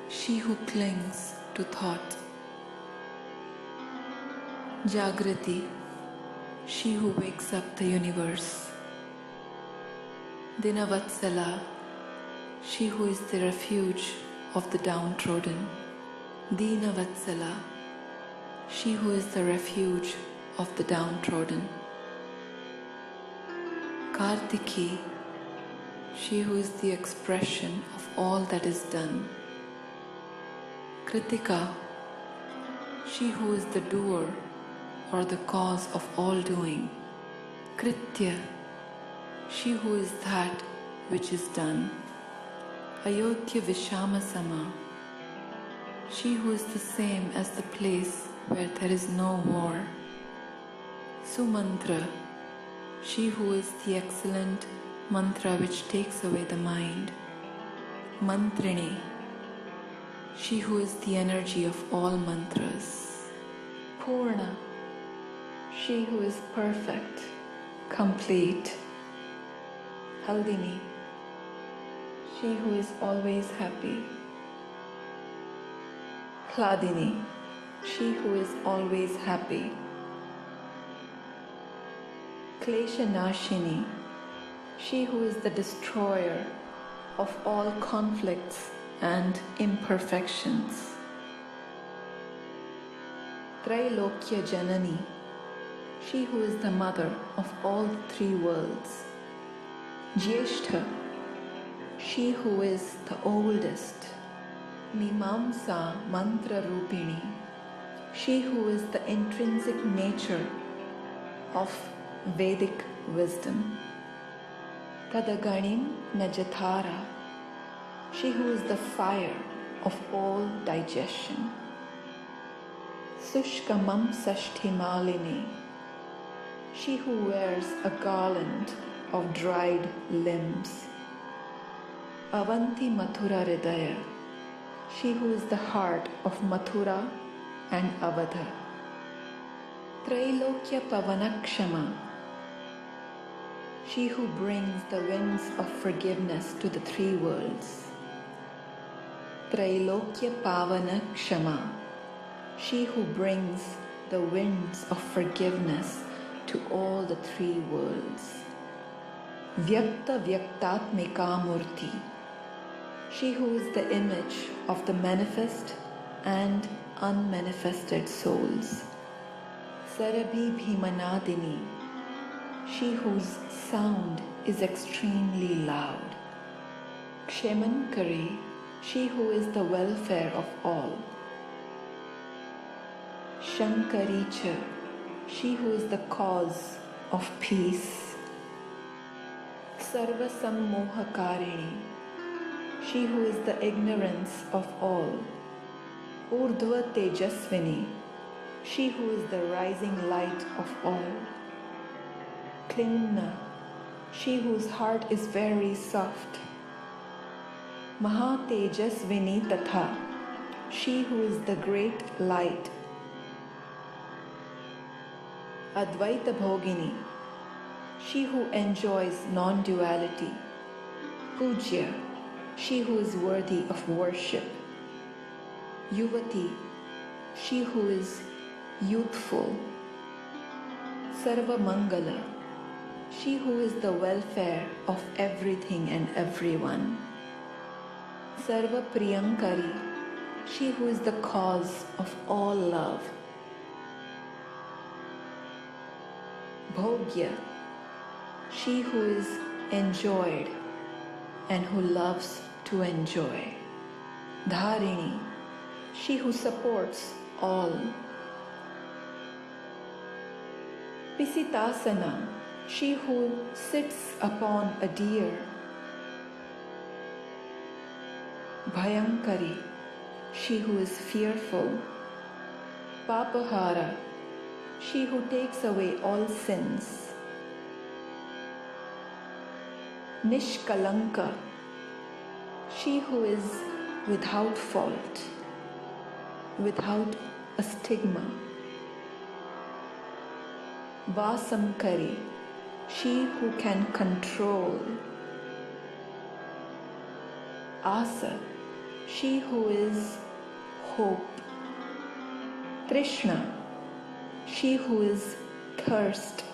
she who clings to thought. Jagrati, she who wakes up the universe. Dinavatsala, she who is the refuge of the downtrodden. Dinavatsala, she who is the refuge of the downtrodden. Kartiki, she who is the expression of all that is done. Kritika, she who is the doer or the cause of all doing. Kritya, she who is that which is done. Ayodhya Vishamasama, she who is the same as the place where there is no war. Sumantra, she who is the excellent mantra which takes away the mind. Mantrini, she who is the energy of all mantras. Purna, she who is perfect, complete. Haldini, she who is always happy. Hladini, she who is always happy. Kleshanashini, she who is the destroyer of all conflicts and imperfections. Trailokya Janani, she who is the mother of all the three worlds. Jyeshtha, she who is the oldest. Mimamsa Mantra Rupini, she who is the intrinsic nature of Vedic wisdom. Tadaganim Najathara, she who is the fire of all digestion. Sushkamam Sashtimalini, she who wears a garland of dried limbs. Avanti Mathura Hridaya, she who is the heart of Mathura and Avadha. Trailokya Pavanakshama, she who brings the winds of forgiveness to the three worlds. Trailokya Pavanakshama, she who brings the winds of forgiveness to all the three worlds. Vyakta Vyaktatmika Murti, she who is the image of the manifest and unmanifested souls. Sarabhi Bhimanadini, she whose sound is extremely loud. Kshemankari, she who is the welfare of all. Shankaricha, she who is the cause of peace. Sarva Sammohakarini, she who is the ignorance of all. Urdhva Tejasvini, she who is the rising light of all. Klingna, she whose heart is very soft. Mahatejasvini Tatha, she who is the great light. Advaita Bhogini, she who enjoys non-duality. Pujya, she who is worthy of worship. Yuvati, she who is youthful. Sarva Mangala, she who is the welfare of everything and everyone. Sarva Priyankari, she who is the cause of all love. Bhogya, she who is enjoyed and who loves to enjoy. Dharini, she who supports all. Pisitasana, she who sits upon a deer. Bhayankari, she who is fearful. Papahara, she who takes away all sins. Nishkalanka, she who is without fault, without a stigma. Vasamkari, she who can control. Asa, she who is hope. Trishna, she who is thirst.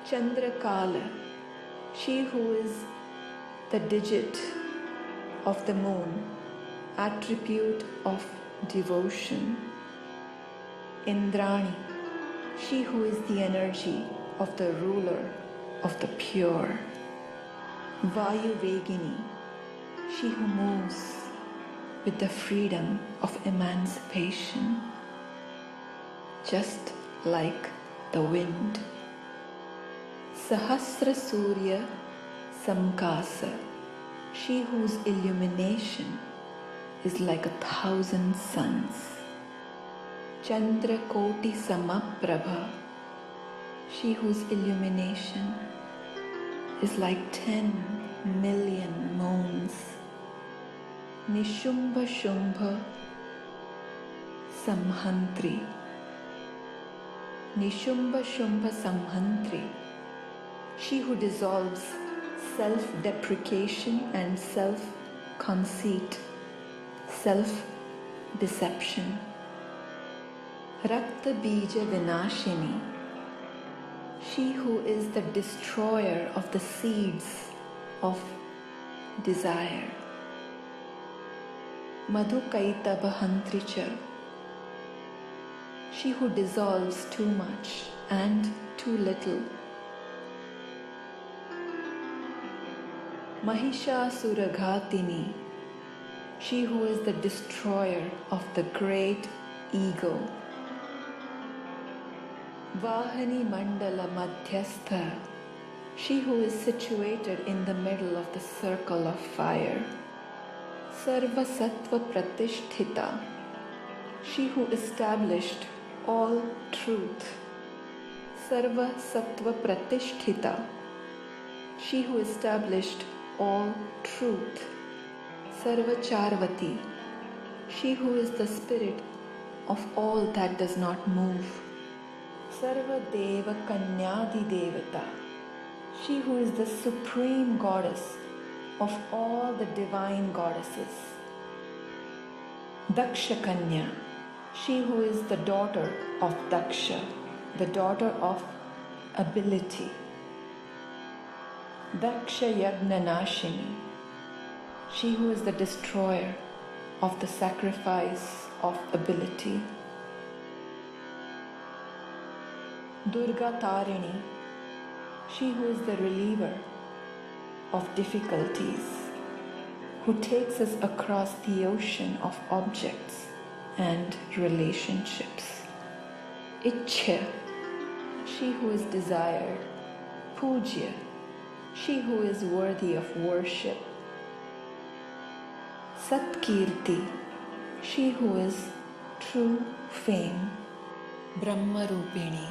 Chandrakala, she who is the digit of the moon, attribute of devotion. Indrani, she who is the energy of the ruler of the pure. Vayu Vegini, she who moves with the freedom of emancipation, just like the wind. Sahasranama Samkasa, she whose illumination is like 1,000 suns. Chandra Koti Samaprabha, she whose illumination is like 10 million moons. Nishumbha Shumbha Samhantri, Nishumbha Shumbha Samhantri, she who dissolves self-deprecation and self-conceit, self-deception. Rakta Bija Vinashini, she who is the destroyer of the seeds of desire. Madhukaitaba Hantricha, she who dissolves too much and too little. Mahishasura-ghatini, she who is the destroyer of the great ego. Vahani Mandala Madhyastha, she who is situated in the middle of the circle of fire. Sarva Sattva Pratisthita, she who established all truth. Sarva Sattva Pratisthita, she who established all truth. Sarva Charvati, she who is the spirit of all that does not move. Sarva Deva Kanyadi Devata, she who is the supreme goddess of all the divine goddesses. Daksha Kanya, she who is the daughter of Daksha, the daughter of ability. Dakshayagnanashini, she who is the destroyer of the sacrifice of ability. Durga Tarini, she who is the reliever of difficulties, who takes us across the ocean of objects and relationships. Ichha, she who is desired. Pujya, she who is worthy of worship. Satkirti, she who is true fame. Brahmarupini,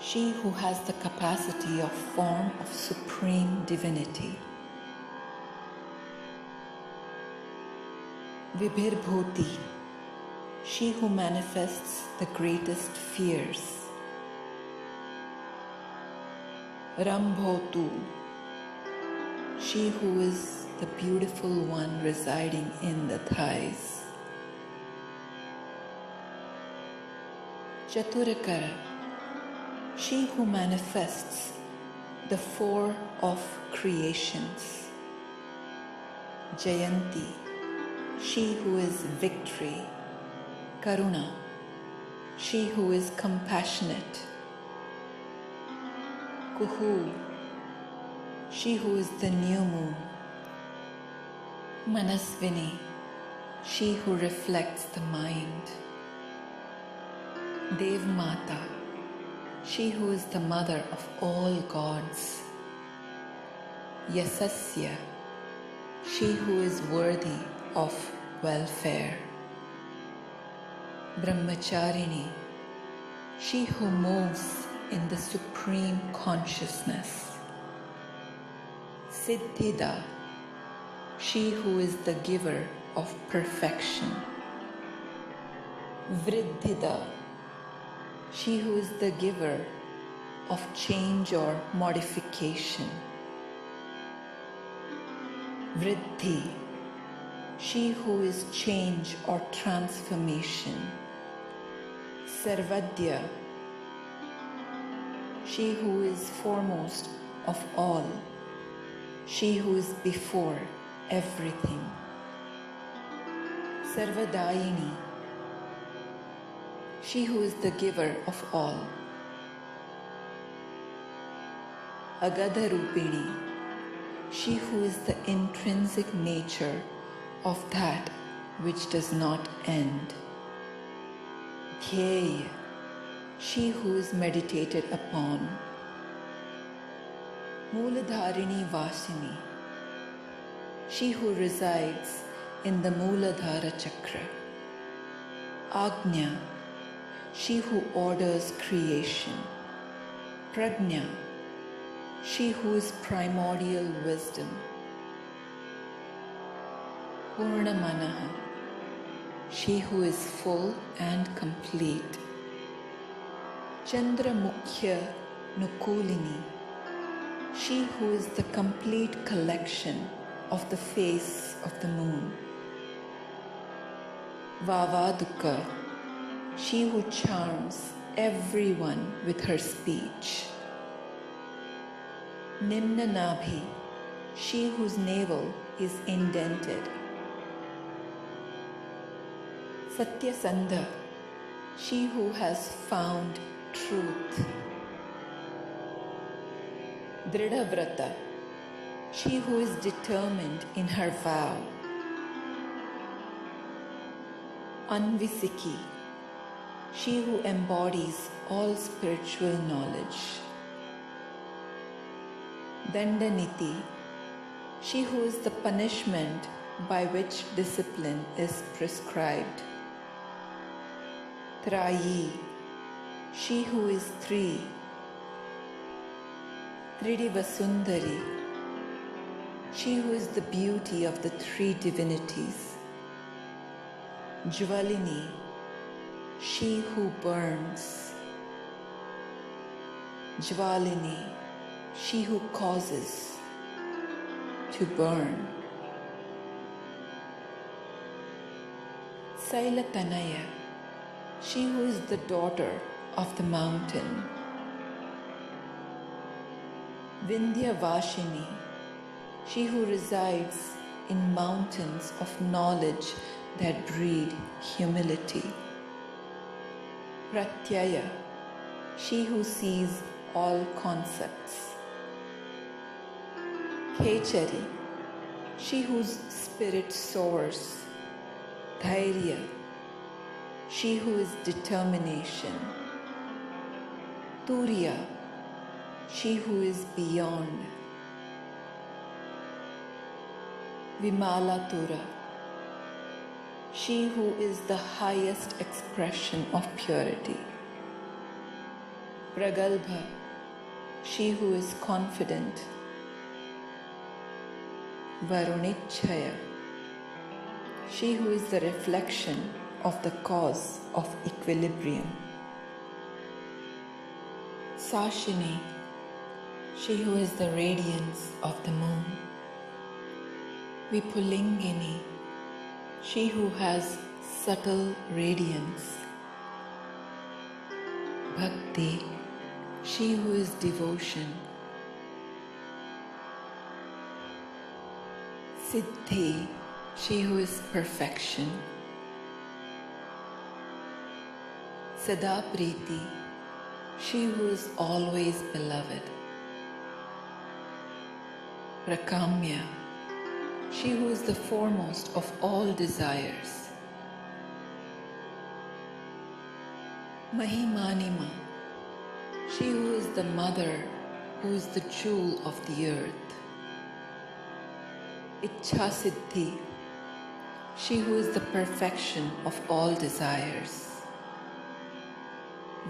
she who has the capacity of form of supreme divinity. Vibhirbhuti, she who manifests the greatest fears. Rambhotu, she who is the beautiful one residing in the thighs. Chaturakara, she who manifests the four of creations. Jayanti, she who is victory. Karuna, she who is compassionate. Kuhu, she who is the new moon. Manasvini, she who reflects the mind. Devmata, she who is the mother of all gods. Yasasya, she who is worthy of welfare. Brahmacharini, she who moves in the supreme consciousness. Siddhida, she who is the giver of perfection. Vriddhida, she who is the giver of change or modification. Vriddhi, she who is change or transformation. Sarvadya, she who is foremost of all, she who is before everything. Sarvadayini, she who is the giver of all. Agadharupini, she who is the intrinsic nature of that which does not end. Dhyeya, she who is meditated upon. Mooladharini Vasini, she who resides in the Mooladhara Chakra. Agnya, she who orders creation. Prajna, she who is primordial wisdom. Purnamanaha, she who is full and complete. Chandramukhya Nukulini, she who is the complete collection of the face of the moon. Vavaduka, she who charms everyone with her speech. Nimnanabhi, she whose navel is indented. Satyasandha, she who has found truth. Dridhavrata, she who is determined in her vow. Anvisiki, she who embodies all spiritual knowledge. Dandaniti, she who is the punishment by which discipline is prescribed. Trayi, she who is three. Tridivasundari, she who is the beauty of the three divinities. Jvalini, she who burns. Jvalini, she who causes to burn. Sailatanaya, she who is the daughter of the mountain. Vindhyavashini, she who resides in mountains of knowledge that breed humility. Pratyaya, she who sees all concepts. Khechari, she whose spirit soars. Dhairya, she who is determination. Turiya, she who is beyond. Vimalatura, she who is the highest expression of purity. Pragalbha, she who is confident. Varunichaya, she who is the reflection of the cause of equilibrium. Sashini, she who is the radiance of the moon. Vipulingini, she who has subtle radiance. Bhakti, she who is devotion. Siddhi, she who is perfection. Sadapriti, she who is always beloved. Prakamya, she who is the foremost of all desires. Mahimanima, she who is the mother, who is the jewel of the earth. Ichhasiddhi, she who is the perfection of all desires.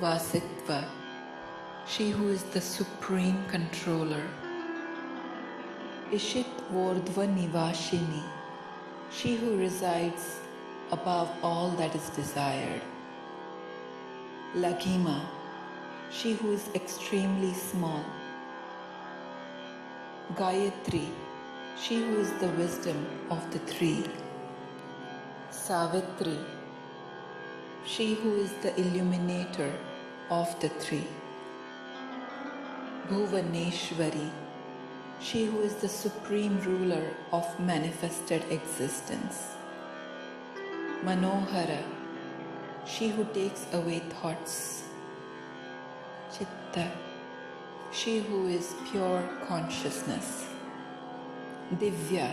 Vasitva, she who is the supreme controller. Ishit Vordhva Nivashini, she who resides above all that is desired. Laghima, she who is extremely small. Gayatri, she who is the wisdom of the three. Savitri, she who is the illuminator of the three. Bhuvaneshwari, she who is the supreme ruler of manifested existence. Manohara, she who takes away thoughts. Chitta, she who is pure consciousness. Divya,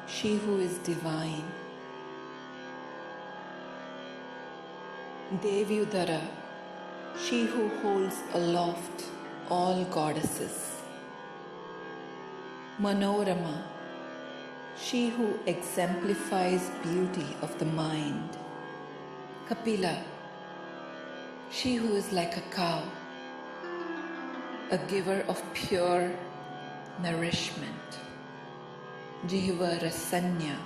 she who is divine. Devyudara, she who holds aloft all goddesses. Manorama, she who exemplifies beauty of the mind. Kapila, she who is like a cow, a giver of pure nourishment. Jiva Rasanya,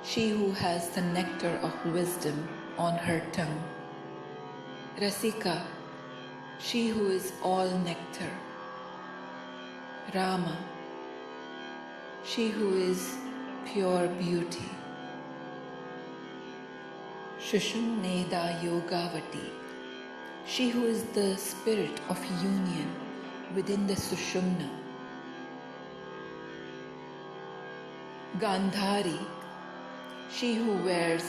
she who has the nectar of wisdom on her tongue. Rasika, she who is all nectar. Rama, she who is pure beauty. Shushumneda Yogavati, she who is the spirit of union within the Sushumna. Gandhari, she who wears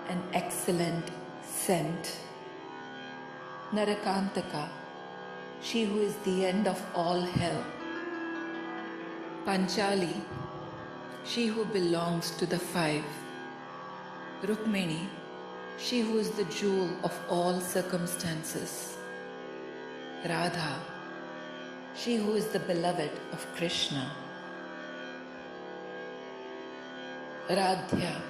an excellent scent. Narakantaka, she who is the end of all hell. Panchali, she who belongs to the five. Rukmini, she who is the jewel of all circumstances. Radha, she who is the beloved of Krishna. Radhya,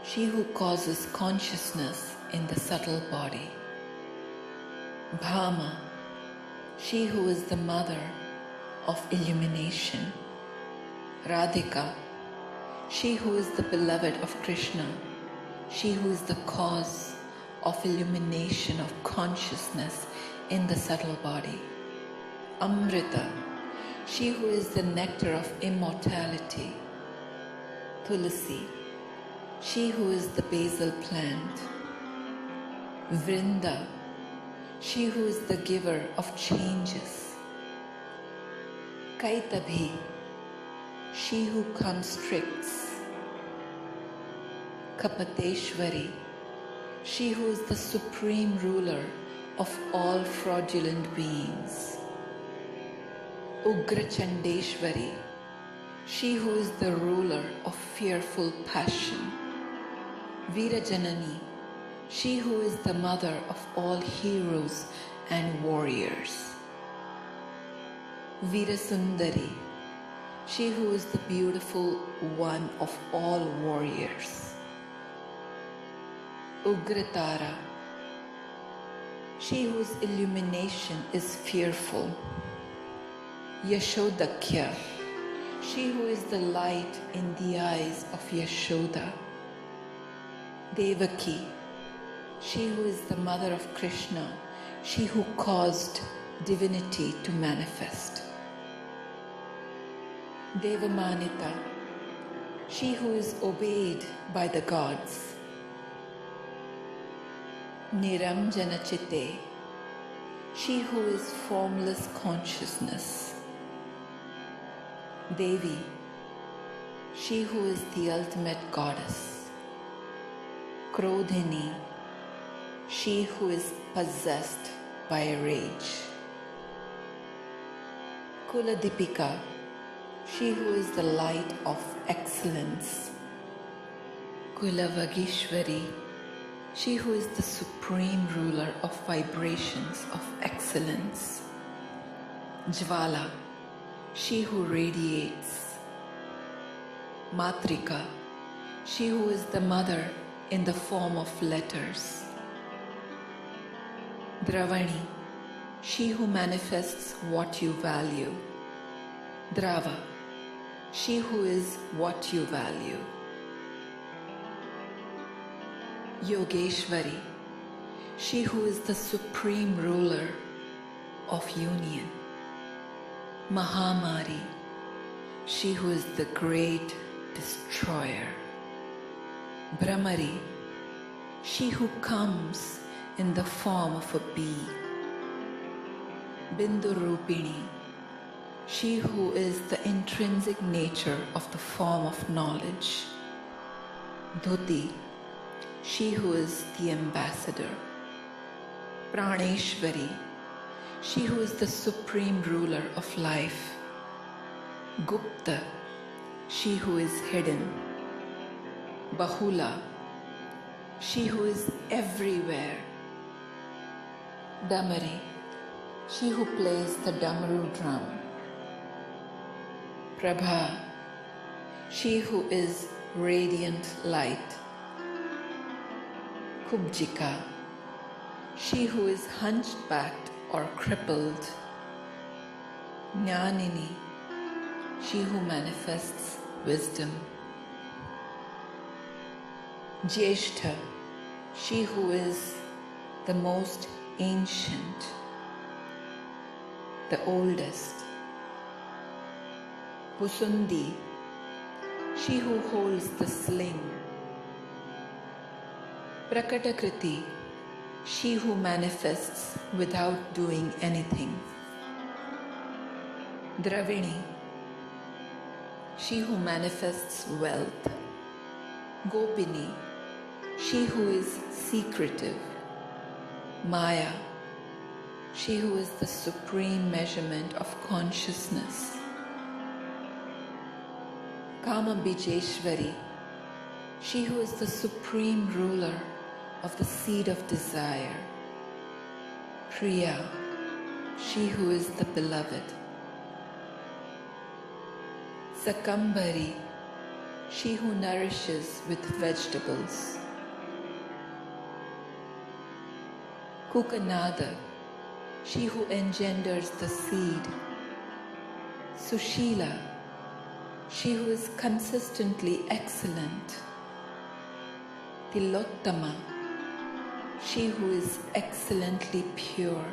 she who causes consciousness in the subtle body. Bhama, she who is the mother of illumination. Radhika, she who is the beloved of Krishna, she who is the cause of illumination of consciousness in the subtle body. Amrita, she who is the nectar of immortality. Tulasi, she who is the basil plant. Vrinda, she who is the giver of changes. Kaitabhi, she who constricts. Kapateshwari, she who is the supreme ruler of all fraudulent beings. Ugrachandeshwari, she who is the ruler of fearful passion. Veerajanani, she who is the mother of all heroes and warriors. Veerasundari, she who is the beautiful one of all warriors. Ugratara, she whose illumination is fearful. Yashodakya, she who is the light in the eyes of Yashoda. Devaki, she who is the mother of Krishna, she who caused divinity to manifest. Devamanita, she who is obeyed by the gods. Niramjanachite, she who is formless consciousness. Devi, she who is the ultimate goddess. Krodhini, she who is possessed by rage. Kuladipika, she who is the light of excellence. Kulavagishwari, she who is the supreme ruler of vibrations of excellence. Jvala, she who radiates. Matrika, she who is the mother in the form of letters. Dravani, she who manifests what you value. Drava, she who is what you value. Yogeshwari, she who is the supreme ruler of union. Mahamari, she who is the great destroyer. Brahmari, she who comes in the form of a bee. Bindurupini, she who is the intrinsic nature of the form of knowledge. Dhuti, she who is the ambassador. Praneshwari, she who is the supreme ruler of life. Gupta, she who is hidden. Bahula, she who is everywhere. Damari, she who plays the Damaru drum. Prabha, she who is radiant light. Kubjika, she who is hunchbacked or crippled. Jnanini, she who manifests wisdom. Jyeshtha, she who is the most ancient, the oldest. Pusundi, she who holds the sling. Prakatakriti, she who manifests without doing anything. Dravini, she who manifests wealth. Gopini, she who is secretive. Maya, she who is the supreme measurement of consciousness. Kamabijeshwari, she who is the supreme ruler of the seed of desire. Priya, she who is the beloved. Sakambari, she who nourishes with vegetables. Kukanada, she who engenders the seed. Sushila, she who is consistently excellent. Tilottama, she who is excellently pure.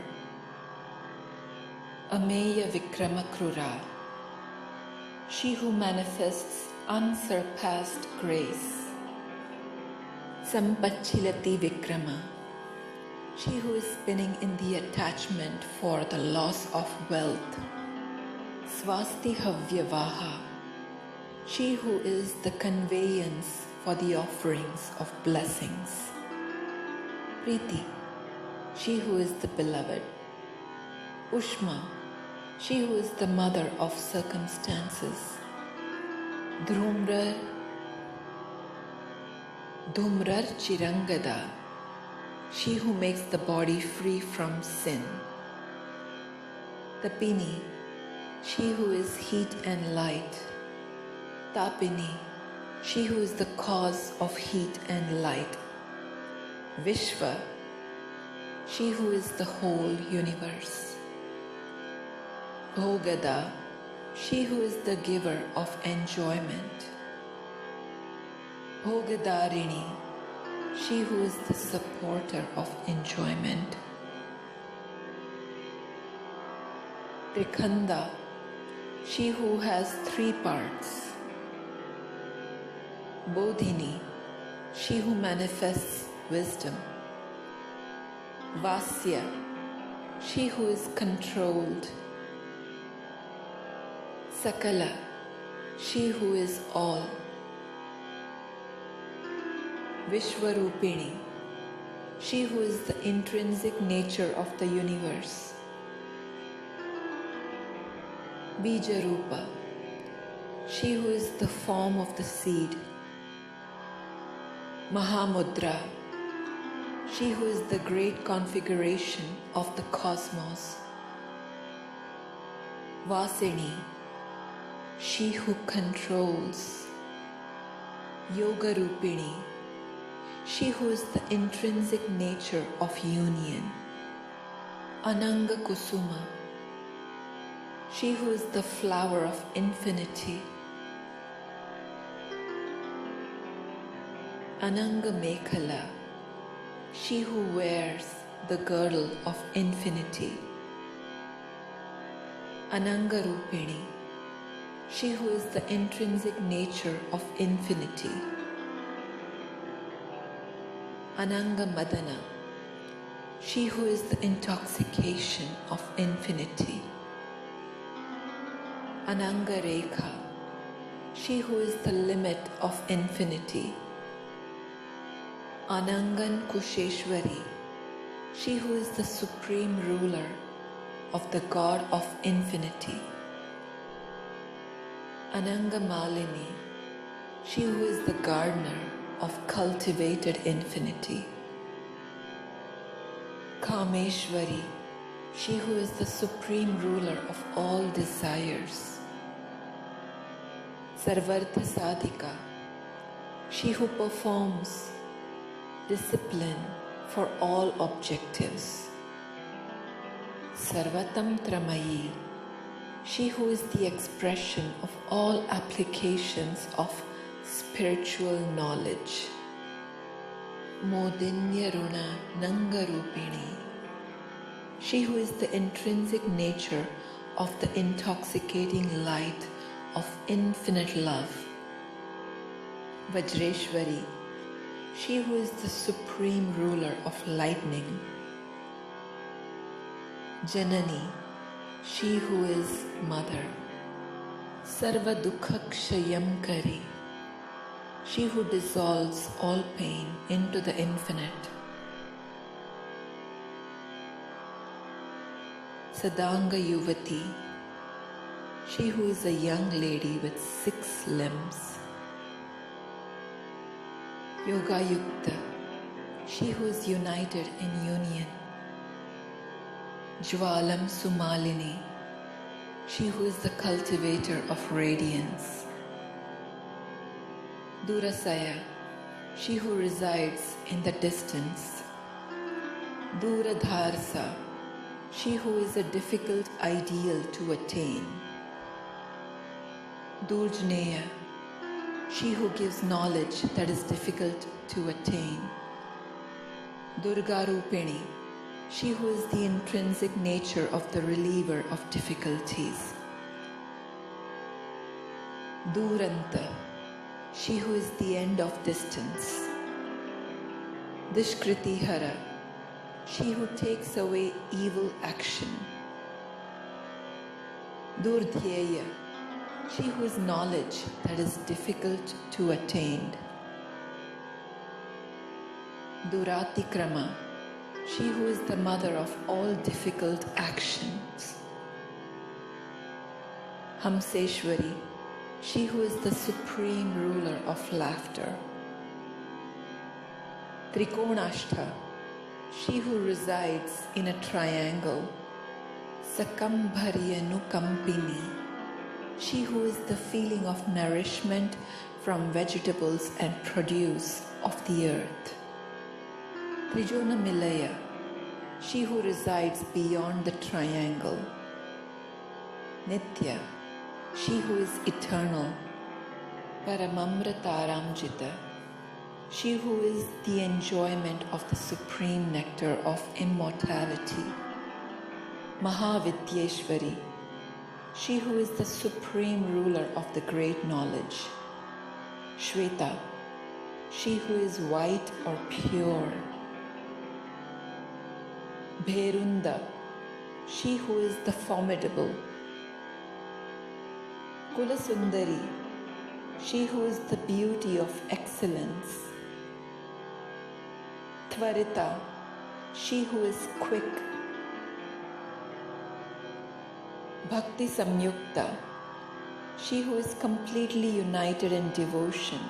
Ameya Vikramakrura, she who manifests unsurpassed grace. Sampachilati Vikrama, she who is spinning in the attachment for the loss of wealth. Swasti Havyavaha, she who is the conveyance for the offerings of blessings. Priti, she who is the beloved. Ushma, she who is the mother of circumstances. Dhumrar Chirangada, she who makes the body free from sin. Tapini, she who is heat and light. Tapini, she who is the cause of heat and light. Vishva, she who is the whole universe. Bhogada, she who is the giver of enjoyment. Bhogadarini, she who is the supporter of enjoyment. Trikhanda, she who has three parts. Bodhini, she who manifests wisdom. Vasya, she who is controlled. Sakala, she who is all. Vishwarupini, she who is the intrinsic nature of the universe. Bijarupa, she who is the form of the seed. Mahamudra, she who is the great configuration of the cosmos. Vasini, she who controls. Yoga Rupini, she who is the intrinsic nature of union. Ananga Kusuma, she who is the flower of infinity. Ananga Mekhala, she who wears the girdle of infinity. Ananga Rupini, she who is the intrinsic nature of infinity. Ananga Madana, she who is the intoxication of infinity. Ananga Rekha, she who is the limit of infinity. Anangan Kusheshwari, she who is the supreme ruler of the God of infinity. Ananga Malini, she who is the gardener of cultivated infinity. Kameshwari, she who is the supreme ruler of all desires. Sarvartha Sadhika, she who performs discipline for all objectives. Sarvatam Tramayi, she who is the expression of all applications of spiritual knowledge. Modinya Runa Nangarupini, she who is the intrinsic nature of the intoxicating light of infinite love. Vajreshwari, she who is the supreme ruler of lightning. Janani, she who is mother. Sarva Dukha Kshayam Kari, she who dissolves all pain into the infinite. Sadanga Yuvati, she who is a young lady with 6 limbs. Yoga Yukta, she who is united in union. Jwalam Sumalini, she who is the cultivator of radiance. Durasaya, she who resides in the distance. Duradharsa, she who is a difficult ideal to attain. Durjneya, she who gives knowledge that is difficult to attain. Durga Rupini, she who is the intrinsic nature of the reliever of difficulties. Duranta, she who is the end of distance. Dishkriti Hara, she who takes away evil action. Durdhyeya, she who is knowledge that is difficult to attain. Duratikrama, she who is the mother of all difficult actions. Hamseshwari, she who is the supreme ruler of laughter. Trikonashtha, she who resides in a triangle. Sakambharyanukampini, she who is the feeling of nourishment from vegetables and produce of the earth. Trijona Milaya, she who resides beyond the triangle. Nitya, she who is eternal. Paramamritaramjita, she who is the enjoyment of the supreme nectar of immortality. Mahavidyeshwari, she who is the supreme ruler of the great knowledge. Shweta, she who is white or pure. Bherunda, she who is the formidable. Kulasundari, she who is the beauty of excellence. Tvarita, she who is quick. Bhakti Samyukta, she who is completely united in devotion.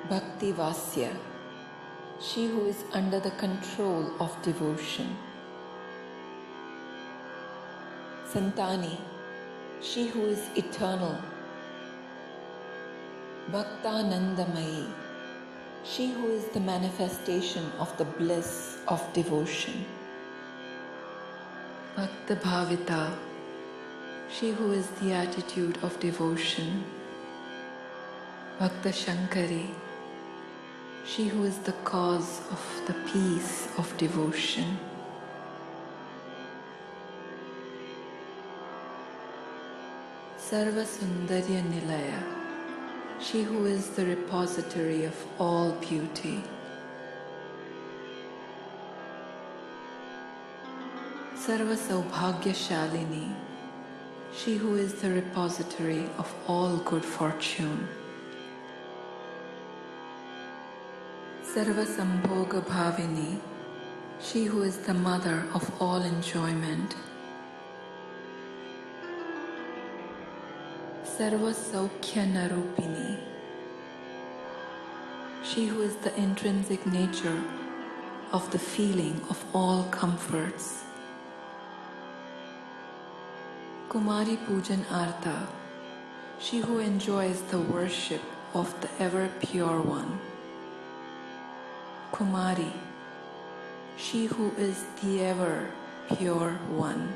Bhakti Vasya, she who is under the control of devotion. Santani, she who is eternal. Bhaktanandamayi, she who is the manifestation of the bliss of devotion. Bhakta Bhavita, she who is the attitude of devotion. Bhakta Shankari, she who is the cause of the peace of devotion. Sarva Sundarya Nilaya, she who is the repository of all beauty. Sarva Saubhagya Shalini, she who is the repository of all good fortune. Sarva Sambhoga Bhavini, she who is the mother of all enjoyment. Sarva Saukhya Narupini, she who is the intrinsic nature of the feeling of all comforts. Kumari Pujan Artha, she who enjoys the worship of the ever pure one. Kumari, she who is the ever pure one.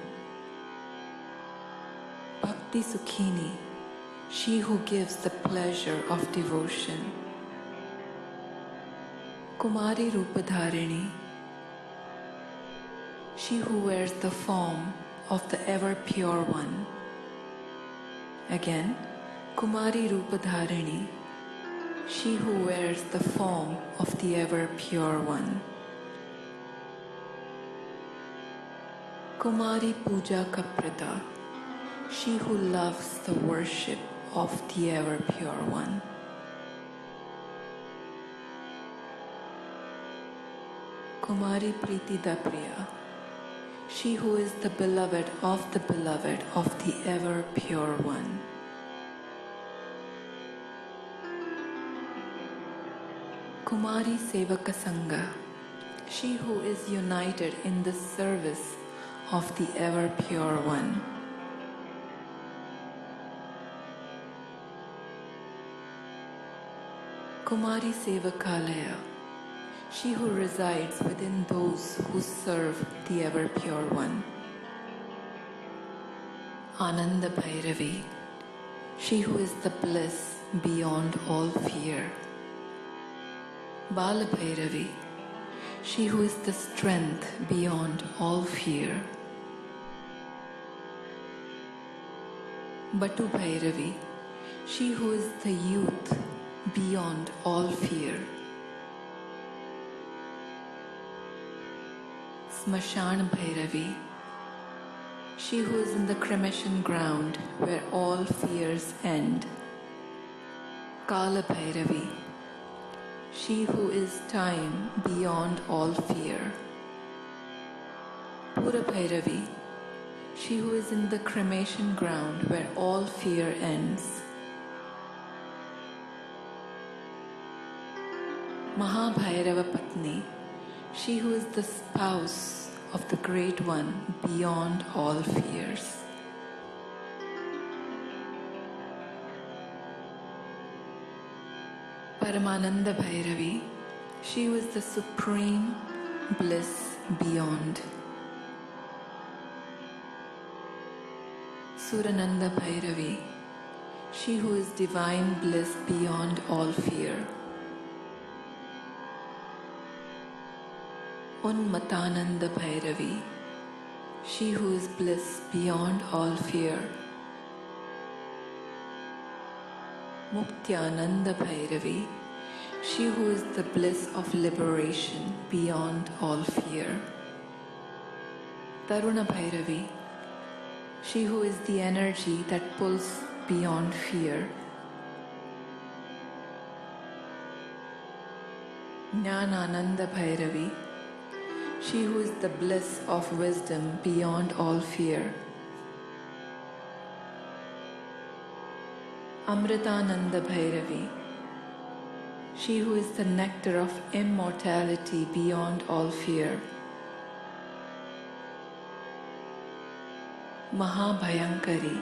Bhakti Sukhini, she who gives the pleasure of devotion. Kumari Rupadharini, she who wears the form of the ever pure one. Again, Kumari Rupadharini, she who wears the form of the ever pure one. Kumari Puja Kaprita, she who loves the worship of the ever pure one. Kumari Priti Dapriya, she who is the beloved of the ever pure one. Kumari Sevaka Sangha, she who is united in the service of the ever pure one. Kumari Sevakalaya, she who resides within those who serve the ever pure one. Ananda Bhairavi, she who is the bliss beyond all fear. Bala Bhairavi, she who is the strength beyond all fear. Batu Bhairavi, she who is the youth beyond all fear. Smashan Bhairavi, she who is in the cremation ground where all fears end. Kala Bhairavi, she who is time beyond all fear. Pura Bhairavi, she who is in the cremation ground where all fear ends. Mahabhairava Patni, she who is the spouse of the Great One beyond all fears. Paramananda Bhairavi, she who is the supreme bliss beyond. Surananda Bhairavi, she who is divine bliss beyond all fear. Unmatananda Bhairavi, she who is bliss beyond all fear. Muktyananda Bhairavi, she who is the bliss of liberation beyond all fear. Taruna Bhairavi, she who is the energy that pulls beyond fear. Jnanananda Bhairavi, she who is the bliss of wisdom beyond all fear. Amritananda Bhairavi, she who is the nectar of immortality beyond all fear. Mahabhayankari,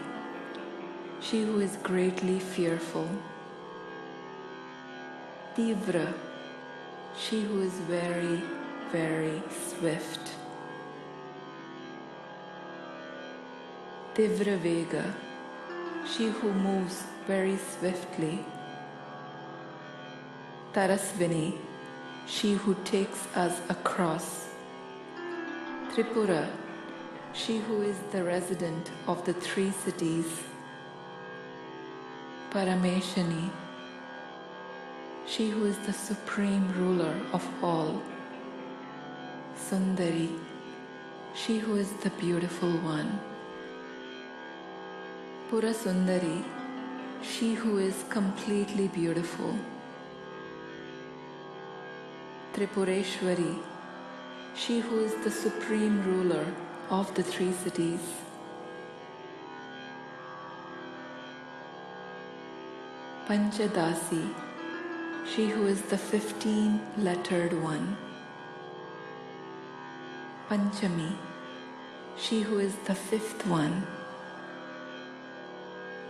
she who is greatly fearful. Tivra, she who is very, very swift. Tivra Vega, she who moves very swiftly. Tarasvini, she who takes us across. Tripura, she who is the resident of the three cities. Parameshani, she who is the supreme ruler of all. Sundari, she who is the beautiful one. Purasundari, she who is completely beautiful. Tripureshwari, she who is the supreme ruler of the three cities. Panchadasi, she who is the 15-lettered one. Panchami, she who is the fifth one.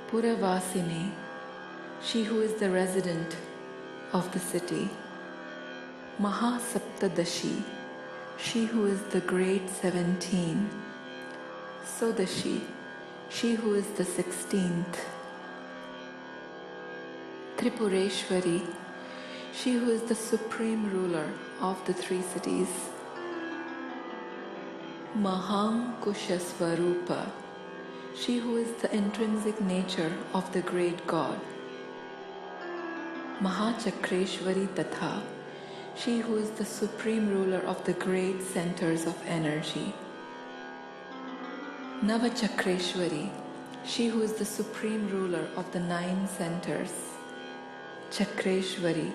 Puravasini, she who is the resident of the city. Mahasaptadashi, she who is the great 17. Sodashi, she who is the 16th. Tripureshwari, she who is the supreme ruler of the three cities. Mahankushasvarupa, she who is the intrinsic nature of the great God. Mahachakreshwari Tatha, she who is the supreme ruler of the great centers of energy. Navachakreshwari, she who is the supreme ruler of the 9 centers. Chakreshwari,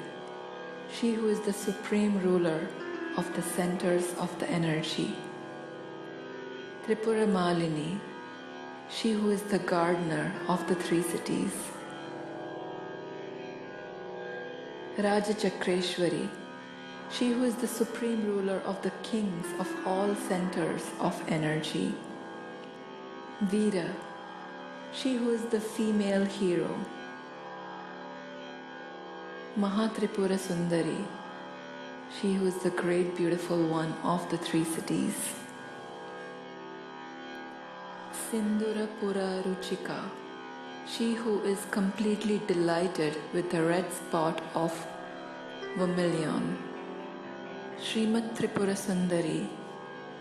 she who is the supreme ruler of the centers of the energy. Tripura Malini, she who is the gardener of the three cities. Raja Chakreshwari, she who is the supreme ruler of the kings of all centers of energy. Veera, she who is the female hero. Mahatripura Sundari, she who is the great beautiful one of the three cities. Sindura Pura Ruchika, she who is completely delighted with the red spot of vermilion. Srimad Tripura Sundari,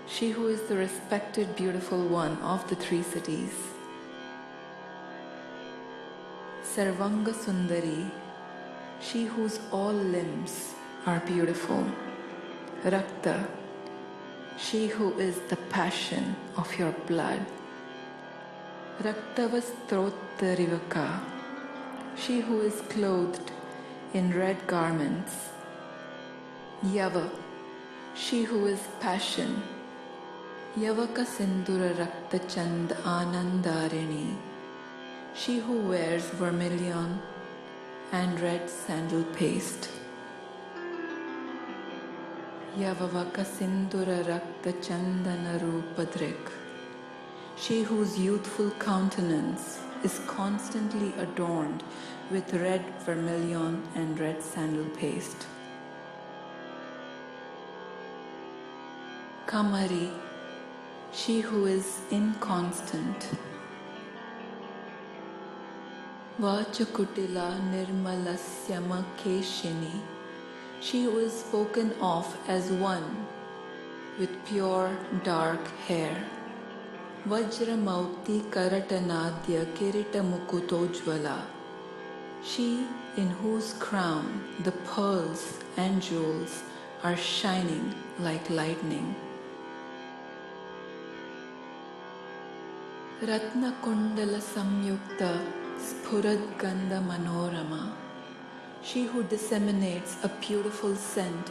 she who is the respected beautiful one of the three cities. Sarvanga Sundari, she whose all limbs are beautiful. Rakta, she who is the passion of your blood. Raktavastrotarivaka, she who is clothed in red garments. Yava, she who is passion. Yavaka Sindura Rakta Chand Anandarini, she who wears vermilion and red sandal paste. Yavavaka Sindura Rakta Chandana Rupadrik, she whose youthful countenance is constantly adorned with red vermilion and red sandal paste. Kamari, she who is inconstant. Vachakutila Nirmalasyama Keshini, she who is spoken of as one with pure dark hair. Vajramauti Karatanadya Kirita Mukutojvala, she in whose crown the pearls and jewels are shining like lightning. Ratna Kundala Samyukta Spurad Gandha Manorama, she who disseminates a beautiful scent,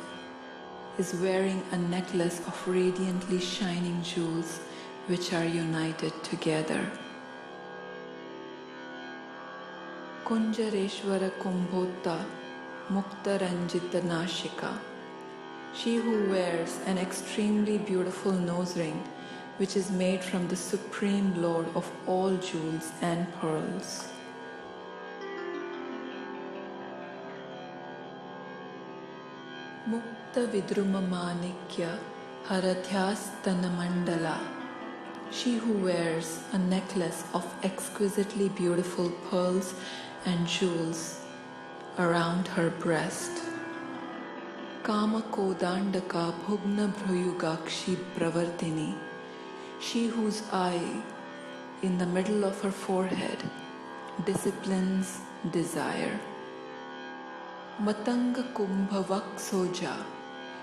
is wearing a necklace of radiantly shining jewels which are united together. Kunjareshwara Kumbhota Mukta Ranjita Nashika, she who wears an extremely beautiful nose ring which is made from the Supreme Lord of all jewels and pearls. Mukta Vidruma Manikya Harathyastana Mandala, she who wears a necklace of exquisitely beautiful pearls and jewels around her breast. Kama Kodandaka Bhugna Bhruyugakshi Pravartini, she whose eye in the middle of her forehead disciplines desire. Matanga Kumbha Vaksoja,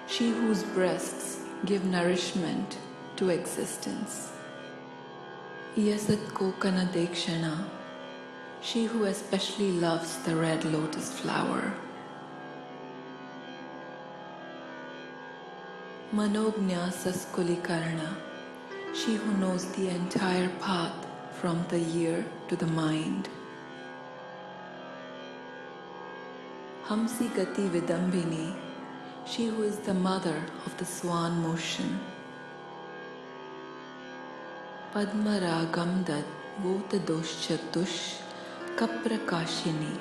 she whose breasts give nourishment to existence. Yasat Kokana Dekshana, she who especially loves the red lotus flower. Manognya Saskulikarna, she who knows the entire path from the ear to the mind. Hamsi Gati Vidambini, she who is the mother of the swan motion. Padma Ragamdat Votadoshchatush Kaprakashini,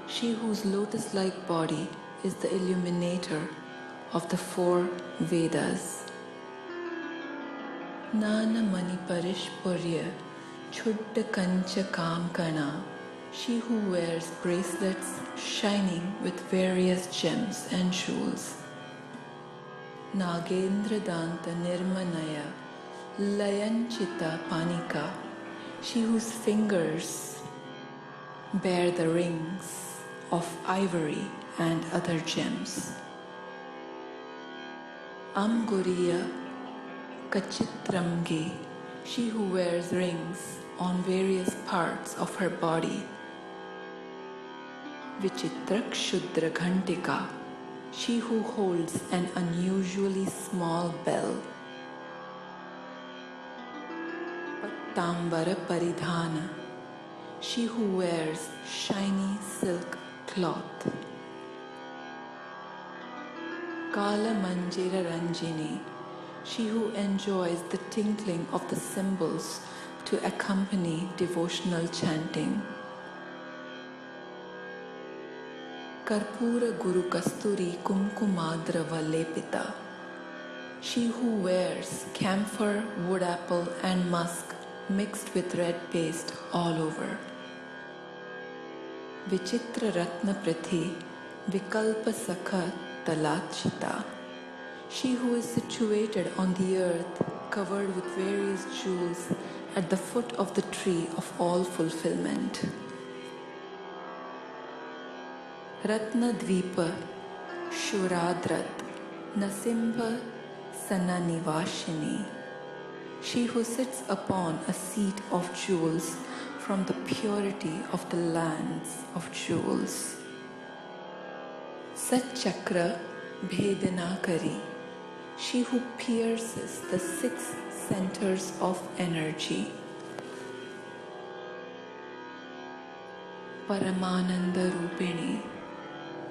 she whose lotus-like body is the illuminator of the 4 Vedas. Nana Mani Parishpurya Chudda Kancha Kamkana, she who wears bracelets shining with various gems and jewels. Nagendra Danta Nirmanaya Layanchita Panika, she whose fingers bear the rings of ivory and other gems. Amguriya Kachitramge, she who wears rings on various parts of her body. Vichitrak Shudra Ghantika, she who holds an unusually small bell. Pattambara Paridhana, she who wears shiny silk cloth. Kala Manjira Ranjini, she who enjoys the tinkling of the cymbals to accompany devotional chanting. Karpura Guru Kasturi Kumkumadrava Lepita, she who wears camphor, wood apple and musk mixed with red paste all over. Vichitra Ratna Prithi Vikalpa Sakha Talachita, she who is situated on the earth covered with various jewels at the foot of the tree of all fulfillment. Ratna Dvipa Shuradrat Nasimha Sananivashini, she who sits upon a seat of jewels from the purity of the lands of jewels. Satchakra Bhedanakari, she who pierces the 6 centers of energy. Paramananda Rupini,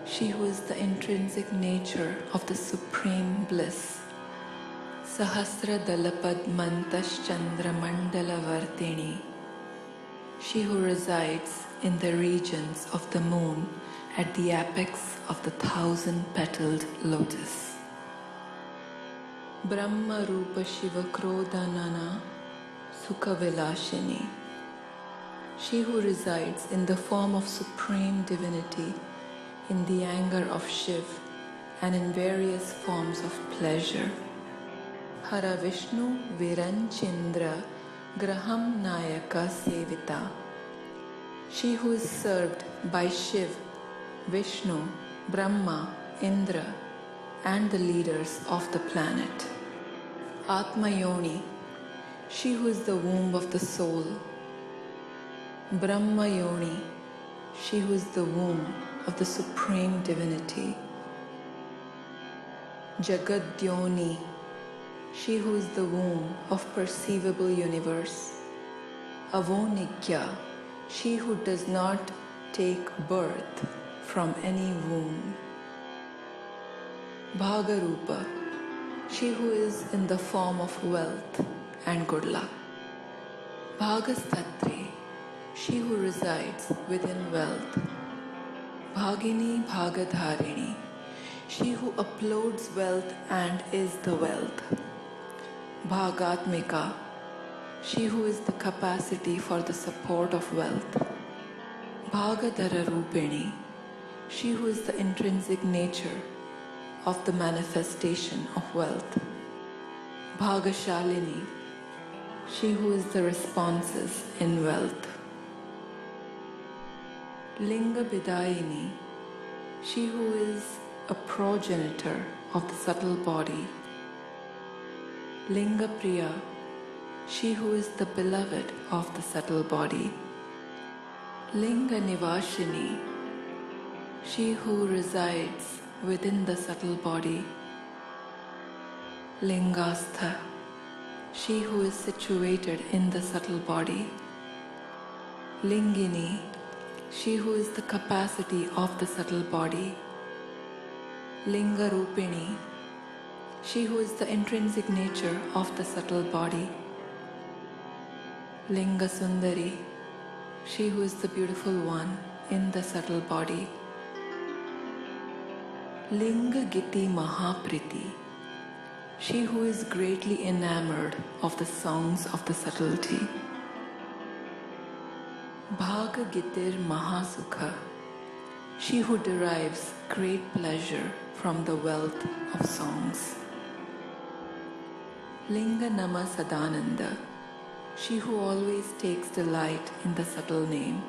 she who is the intrinsic nature of the supreme bliss. Sahasradalapadmantas Chandramandalavartini, she who resides in the regions of the moon at the apex of the 1,000-petaled lotus. Brahma Rupa Shiva Krodhanana Sukhavilashini, she who resides in the form of supreme divinity, in the anger of Shiv, and in various forms of pleasure. Hara Vishnu Viranchindra Graham Nayaka Sevita, she who is served by Shiv, Vishnu, Brahma, Indra, and the leaders of the planet. Atma Yoni, she who is the womb of the soul. Brahma Yoni, she who is the womb of the supreme divinity. Jagadyoni, she who is the womb of perceivable universe. Avonikya, she who does not take birth from any womb. Bhagarupa, she who is in the form of wealth and good luck. Bhagastatri, she who resides within wealth. Bhagini Bhagadharini, she who uploads wealth and is the wealth. Bhagatmika, she who is the capacity for the support of wealth. Bhagadhara Rupini, she who is the intrinsic nature of the manifestation of wealth. Bhagashalini, she who is the responses in wealth. Linga Bidayini, she who is a progenitor of the subtle body. Linga Priya, she who is the beloved of the subtle body. Linga Nivashini, she who resides within the subtle body. Lingastha, she who is situated in the subtle body. Lingini, she who is the capacity of the subtle body. Linga Rupini, she who is the intrinsic nature of the subtle body. Linga Sundari, she who is the beautiful one in the subtle body. Linga Giti Mahapriti, she who is greatly enamored of the songs of the subtlety. Bhaga Gitir Mahasukha, she who derives great pleasure from the wealth of songs. Linga Nama Sadananda, she who always takes delight in the subtle name.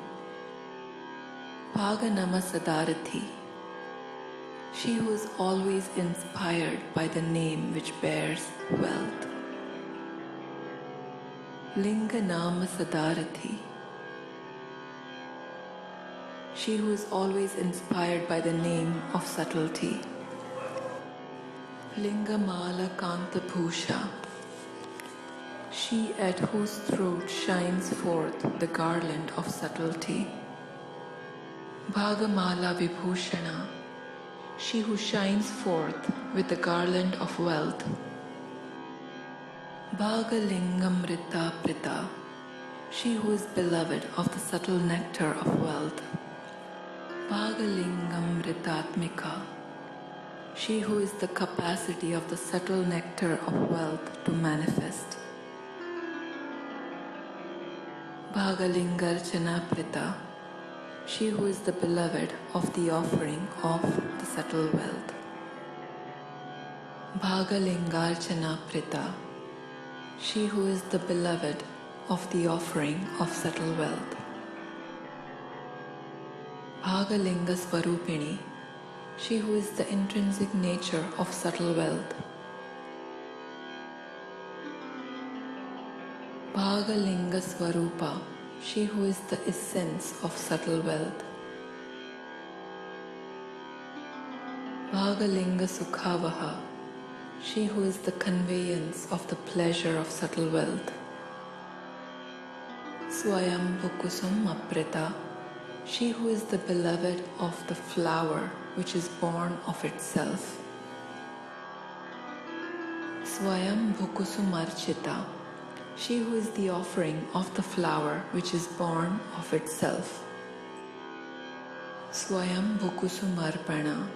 Bhaga Nama Sadarathi, she who is always inspired by the name which bears wealth. Linga Nama Sadarathi, she who is always inspired by the name of subtlety. Linga Mala Kanta Bhusha, she at whose throat shines forth the garland of subtlety. Bhagamala Vibhushana, she who shines forth with the garland of wealth. Bhagalingam Rita Prita, she who is beloved of the subtle nectar of wealth. Bhagalingam Ritatmika, she who is the capacity of the subtle nectar of wealth to manifest. Bhagalingarchana Prita, she who is the beloved of the offering of the subtle wealth. Bhagalingarchana Prita, she who is the beloved of the offering of subtle wealth. Bhagalinga Swarupini, she who is the intrinsic nature of subtle wealth. Bhagalinga Swarupa, she who is the essence of subtle wealth. Bhagalinga Sukhavaha, she who is the conveyance of the pleasure of subtle wealth. Swayambhu Kusum Aprita, she who is the beloved of the flower which is born of itself. Swayambhu Kusumarchita, she who is the offering of the flower which is born of itself. Swayambhu Kusumarpana,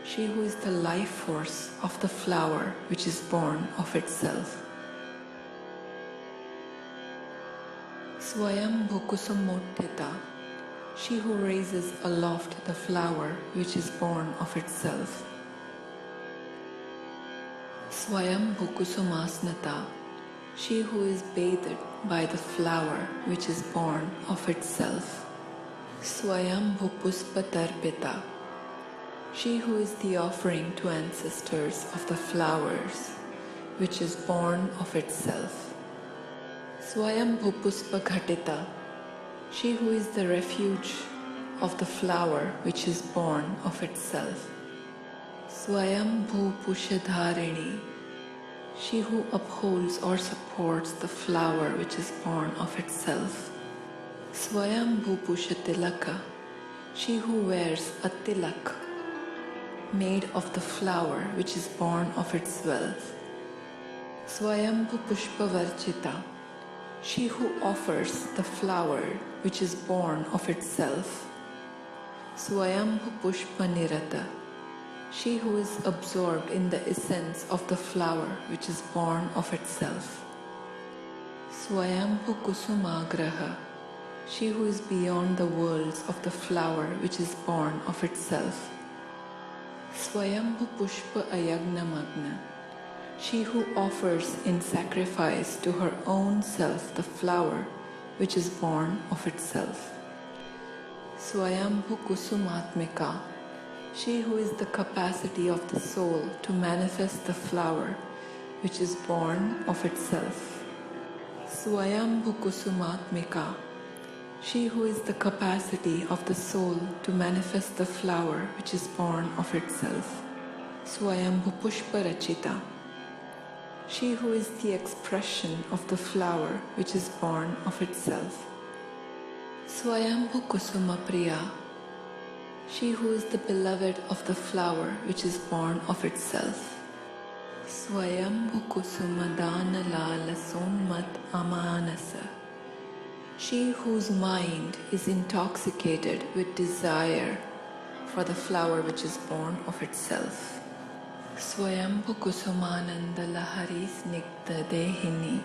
she who is the life force of the flower which is born of itself. Swayambhu Kusumottita, she who raises aloft the flower which is born of itself. Swayambhu Kusumasnata, she who is bathed by the flower which is born of itself. Swayambhu Puspatarpita, she who is the offering to ancestors of the flowers which is born of itself. Swayambhu Puspaghatita, she who is the refuge of the flower which is born of itself. Swayambhu Pushadharini, she who upholds or supports the flower which is born of itself. Swayambhu Pushatilaka, she who wears a tilak made of the flower which is born of its wealth. Swayambhu Pushpavarchita, she who offers the flower which is born of itself. Swayambhu Pushpanirata, she who is absorbed in the essence of the flower which is born of itself. Swayambhu Kusumagraha, she who is beyond the worlds of the flower which is born of itself. Swayambhu Pushpa Ayagnamagna, she who offers in sacrifice to her own self the flower which is born of itself. Swayambhu Kusumatmika, she who is the capacity of the soul to manifest the flower which is born of itself. Swayambhu Kusumatmika, she who is the capacity of the soul to manifest the flower which is born of itself. Swayambhu Pushparachita, she who is the expression of the flower which is born of itself. Swayambhu Kusumapriya, she who is the beloved of the flower which is born of itself. Swayambhu Kusumadana Lala Sonmat Amanasa, she whose mind is intoxicated with desire for the flower which is born of itself. Swayambhu Kusumananda Lahari Snigdha Dehini,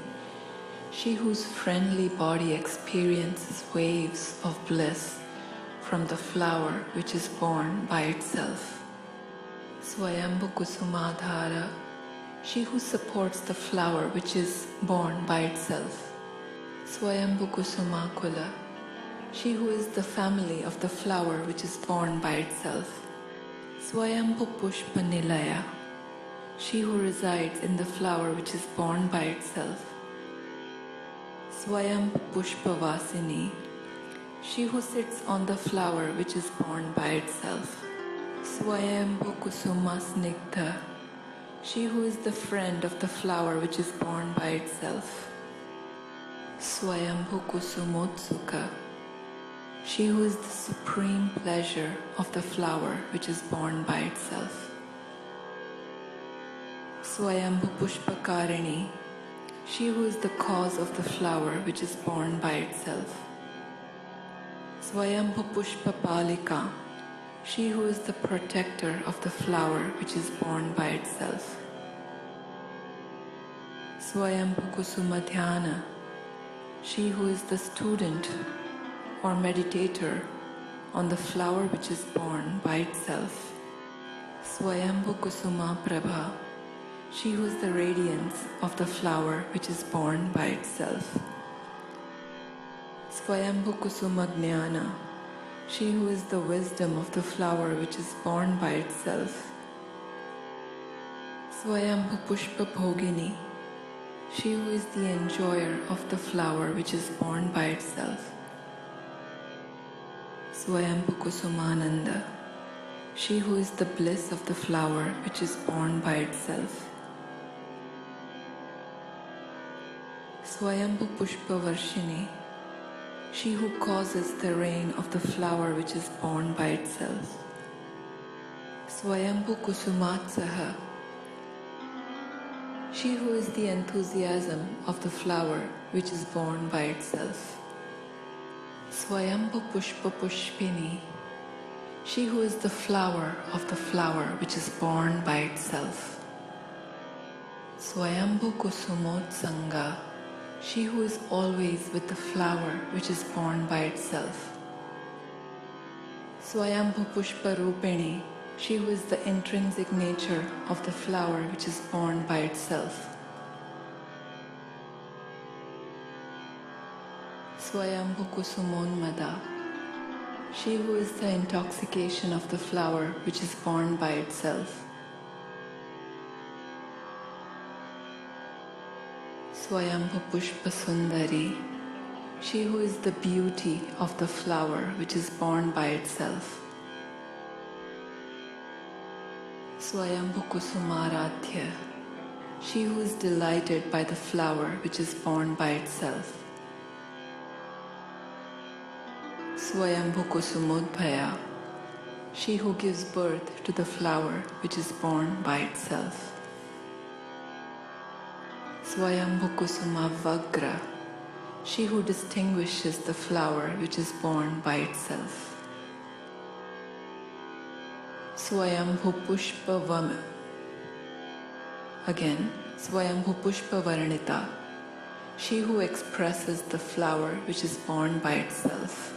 she whose friendly body experiences waves of bliss from the flower which is born by itself. Swayambhu Kusumadhara, she who supports the flower which is born by itself. Swayambhu Kusumakula, she who is the family of the flower which is born by itself. Swayambhu Pushpa Nilaya, she who resides in the flower which is born by itself. Swayambhu Pushpa Vasini, she who sits on the flower which is born by itself. Swayambhu Kusuma Snigdha, she who is the friend of the flower which is born by itself. Swayambhu Kusumotsuka, she who is the supreme pleasure of the flower which is born by itself. Swayambhu Pushpakarini, she who is the cause of the flower which is born by itself. Swayambhu Pushpapalika, she who is the protector of the flower which is born by itself. Swayambhu Kusumadhyana, she who is the student or meditator on the flower which is born by itself. Swayambhu Kusuma Prabha, she who is the radiance of the flower which is born by itself. Swayambhu Kusuma Jnana, she who is the wisdom of the flower which is born by itself. Swayambhu Pushpa Bhogini, she who is the enjoyer of the flower which is born by itself. Swayambhu Kusumananda, she who is the bliss of the flower which is born by itself. Swayambhu Pushpavarshini, she who causes the rain of the flower which is born by itself. Swayambhu Kusumatsaha, she who is the enthusiasm of the flower which is born by itself. Swayambhu Pushpa Pushpini, she who is the flower of the flower which is born by itself. Swayambhu Kusumotsanga, she who is always with the flower which is born by itself. Swayambhu Pushpa Rupini, she who is the intrinsic nature of the flower which is born by itself. Swayambhu Kusumonmada, she who is the intoxication of the flower which is born by itself. Swayambhu Pushpa Sundari, she who is the beauty of the flower which is born by itself. Swayambhu Kusumaradhya, she who is delighted by the flower which is born by itself. Swayambhu Kusumodbhaya, she who gives birth to the flower which is born by itself. Swayambhu Kusumavagra, she who distinguishes the flower which is born by itself. Swayambhu Pushpa again, Swayambhu Pushpa Varnita, she who expresses the flower which is born by itself.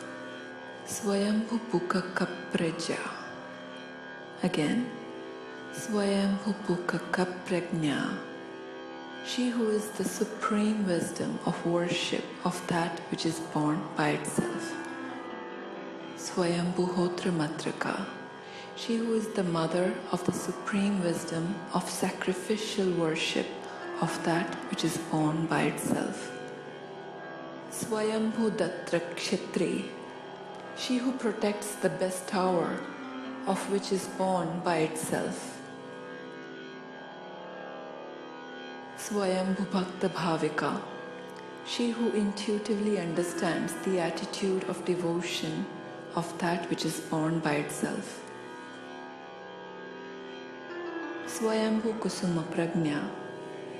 Swayambhu Puka Kapraja, again, Swayambhu Puka Kaprajna, she who is the supreme wisdom of worship of that which is born by itself. Swayambhu Hotra Matraka, she who is the mother of the supreme wisdom of sacrificial worship of that which is born by itself. Swayambhu Datra Kshetri, she who protects the best tower of which is born by itself. Swayambhu Bhakta Bhavika, she who intuitively understands the attitude of devotion of that which is born by itself. Swayambhu Kusuma Prajna,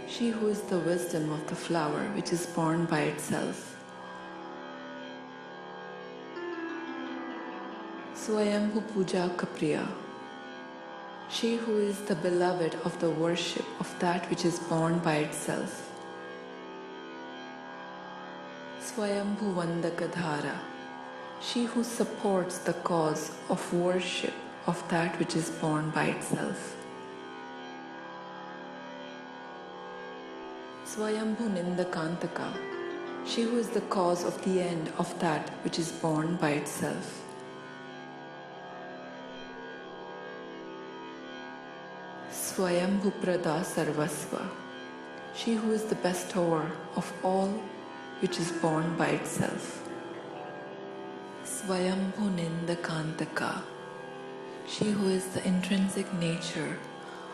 she who is the wisdom of the flower which is born by itself. Swayambhu Puja Kapriya, she who is the beloved of the worship of that which is born by itself. Swayambhu Vandakadhara, she who supports the cause of worship of that which is born by itself. Swayambhu Nindakantaka, she who is the cause of the end of that which is born by itself. Swayambhu Prada Sarvasva, she who is the bestower of all which is born by itself. Swayambhu Nindakantaka, she who is the intrinsic nature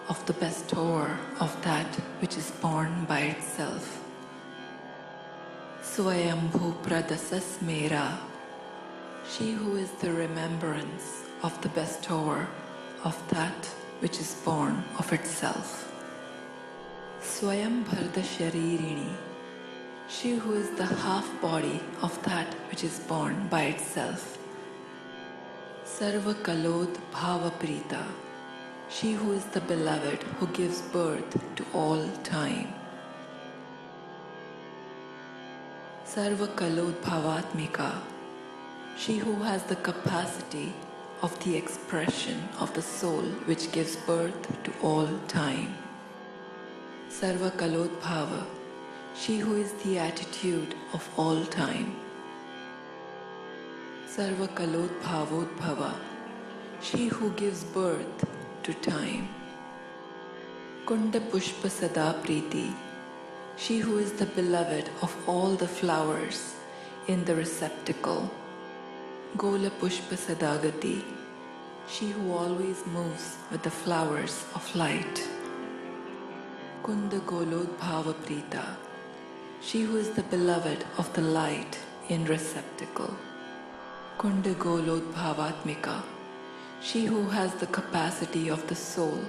of the bestower of that which is born by itself. Swayambhu Pradasasmera, she who is the remembrance of the bestower of that which is born of itself. Swayambharda Sharirini, she who is the half-body of that which is born by itself. Sarva Kalod Bhavaprita, she who is the beloved who gives birth to all time. Sarva Kalod Bhavatmika, she who has the capacity of the expression of the soul which gives birth to all time. Sarva Kalod Bhava, she who is the attitude of all time. Sarva Kalod Bhavodbhava, she who gives birth to time. Kunda Pushpa Sada Priti, she who is the beloved of all the flowers in the receptacle. Gola Pushpa Sadagati, she who always moves with the flowers of light. Kunda Golodbhava Prita, she who is the beloved of the light in receptacle. Kunda Golodbhavatmika, she who has the capacity of the soul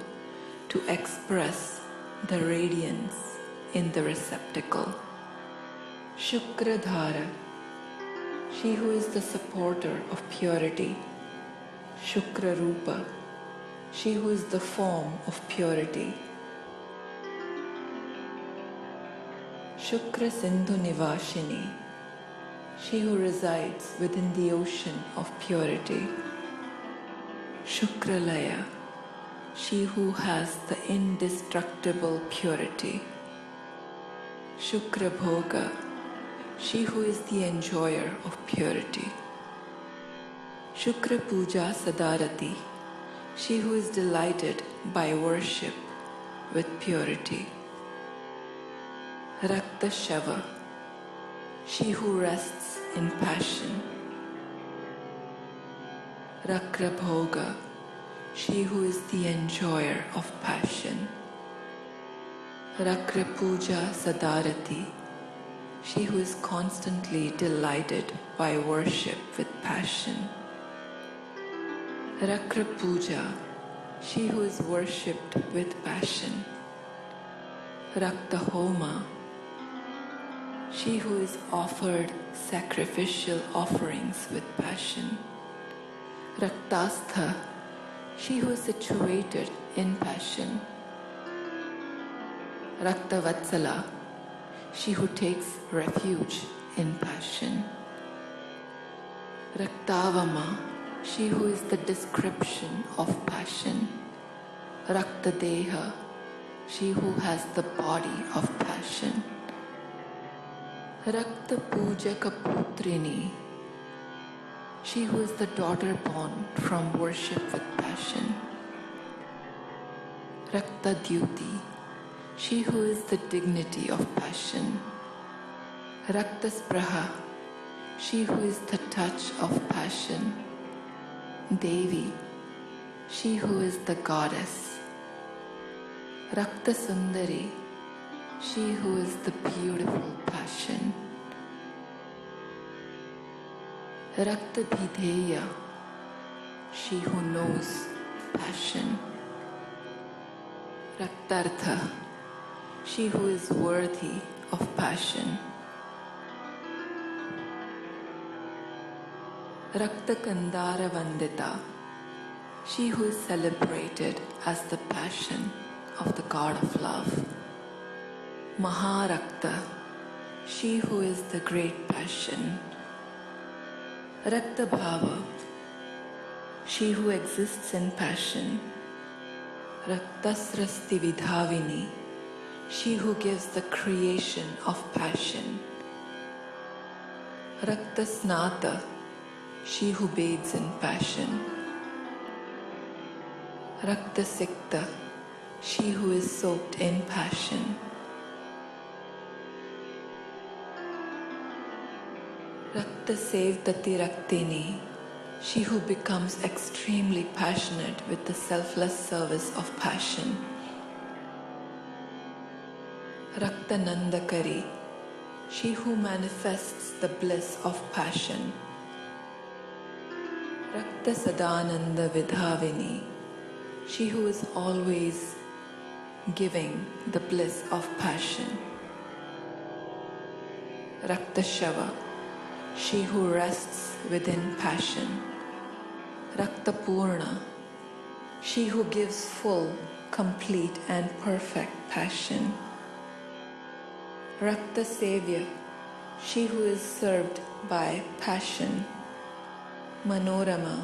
to express the radiance in the receptacle. Shukradhara, she who is the supporter of purity. Shukrarupa, she who is the form of purity. Shukra Sindhu Nivashini, she who resides within the ocean of purity. Shukralaya, she who has the indestructible purity. Shukrabhoga, she who is the enjoyer of purity. Shukra Puja Sadarati, she who is delighted by worship with purity. Rakta Shava, she who rests in passion. Rakrabhoga, she who is the enjoyer of passion. Rakrapuja Sadarati, she who is constantly delighted by worship with passion. Rakrapuja, she who is worshipped with passion. Raktahoma, she who is offered sacrificial offerings with passion. Raktastha, she who is situated in passion. Raktavatsala, she who takes refuge in passion. Raktavama, she who is the description of passion. Raktadeha, she who has the body of passion. Rakta Pujaka Putrini, she who is the daughter born from worship with passion. Rakta Dyuti, she who is the dignity of passion. Rakta Spraha, she who is the touch of passion. Devi, she who is the goddess. Rakta Sundari, she who is the beautiful passion. Rakta Bhideya, she who knows passion. Raktartha, she who is worthy of passion. Rakta Kandara Vandita, she who is celebrated as the passion of the God of love. Maharakta, she who is the great passion. Rakta Bhava, she who exists in passion. Raktasrasti Vidhavini, she who gives the creation of passion. Raktasnata, she who bathes in passion. Raktasikta, she who is soaked in passion. Rakta Sevdati Raktini, she who becomes extremely passionate with the selfless service of passion. Rakta Nandakari, she who manifests the bliss of passion. Rakta Sadananda Vidhavini, she who is always giving the bliss of passion. Rakta Shava, she who rests within passion. Rakta Purna, she who gives full, complete and perfect passion. Rakta Sevya, she who is served by passion. Manorama,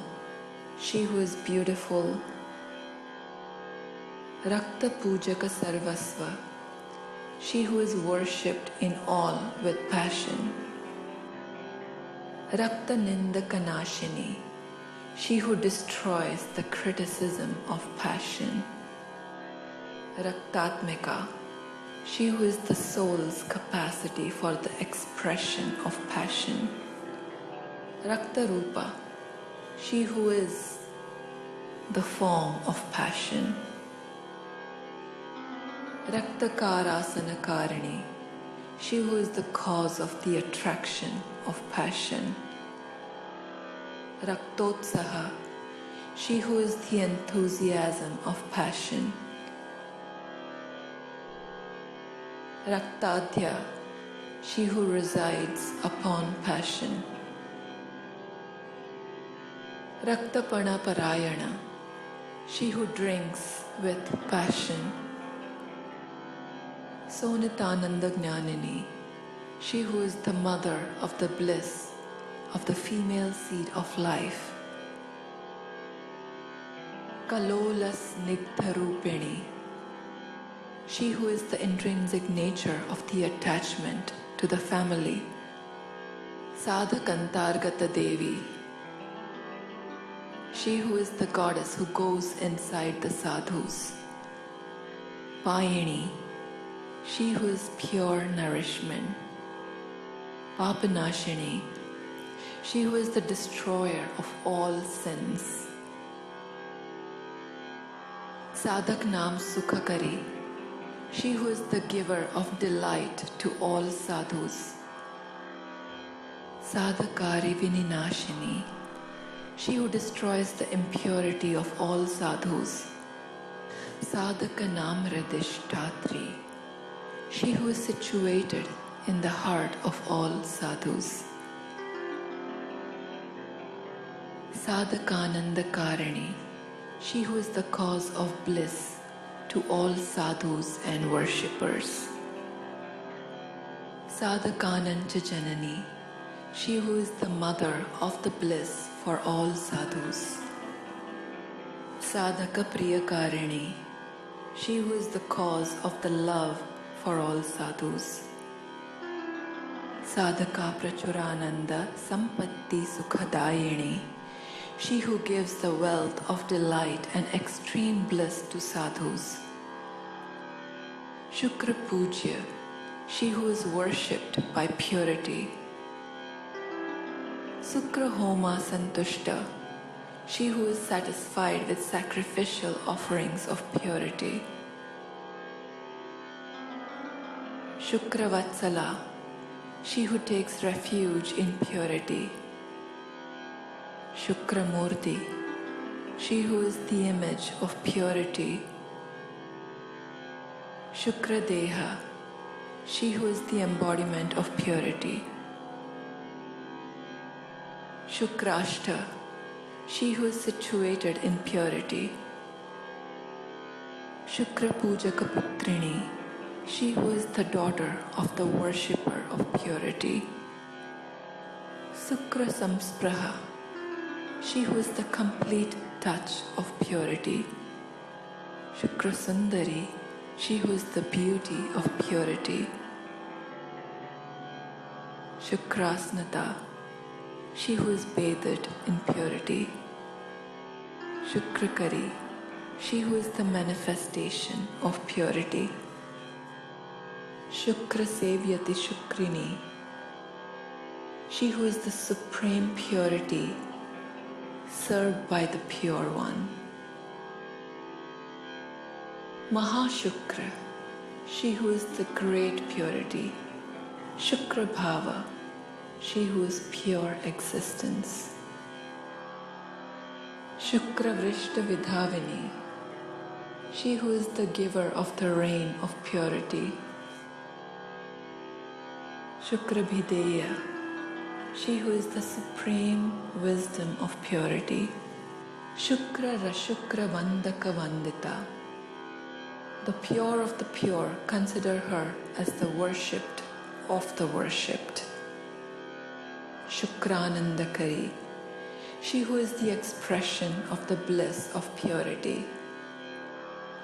she who is beautiful. Rakta Pujaka Sarvasva, she who is worshipped in all with passion. Rakta Nindaka Nashini, she who destroys the criticism of passion. Raktatmika, she who is the soul's capacity for the expression of passion. Rakta Rupa, she who is the form of passion. Rakta Karasana Karini, she who is the cause of the attraction of passion. Raktotsaha, she who is the enthusiasm of passion. Raktadhya, she who resides upon passion. Raktapana Parayana, she who drinks with passion. Sonitananda Jnanini, she who is the mother of the bliss of the female seed of life. Kalolas Nigdharupini, she who is the intrinsic nature of the attachment to the family. Sadhakantargata Devi, she who is the goddess who goes inside the sadhus. Payini, she who is pure nourishment. Papanashini, she who is the destroyer of all sins. Sadhaknam Sukhakari, she who is the giver of delight to all sadhus. Sadhakari Vininashini, she who destroys the impurity of all sadhus. Sadhakanam Radhishtatri, she who is situated in the heart of all sadhus. Sadhakananda Karani, she who is the cause of bliss to all sadhus and worshippers. Sadhakanancha Janani, she who is the mother of the bliss for all sadhus. Sadhaka Priyakarani, she who is the cause of the love for all sadhus. Sadhaka Prachurananda Sampatti Sukhadayini, she who gives the wealth of delight and extreme bliss to sadhus. Shukra Pujya, she who is worshipped by purity. Sukra Homa Santushta, she who is satisfied with sacrificial offerings of purity. Shukra Vatsala, she who takes refuge in purity. Shukramurti, she who is the image of purity. Shukradeha, she who is the embodiment of purity. Shukrashta, she who is situated in purity. Shukrapujaka Putrini, she who is the daughter of the worshipper of purity. Sukra Samspraha, she who is the complete touch of purity. Shukra Sundari, she who is the beauty of purity. Shukrasnata, she who is bathed in purity. Shukrakari, she who is the manifestation of purity. Shukra Sevyati Shukrini, she who is the supreme purity, served by the Pure One. Mahashukra, she who is the great purity. Shukra Bhava, she who is pure existence. Shukra Vrishta Vidhavini, she who is the giver of the rain of purity. Shukra Bhideya, she who is the supreme wisdom of purity. Shukra Rashukra Vandaka Vandita, the pure of the pure consider her as the worshipped of the worshipped. Shukranandakari, she who is the expression of the bliss of purity.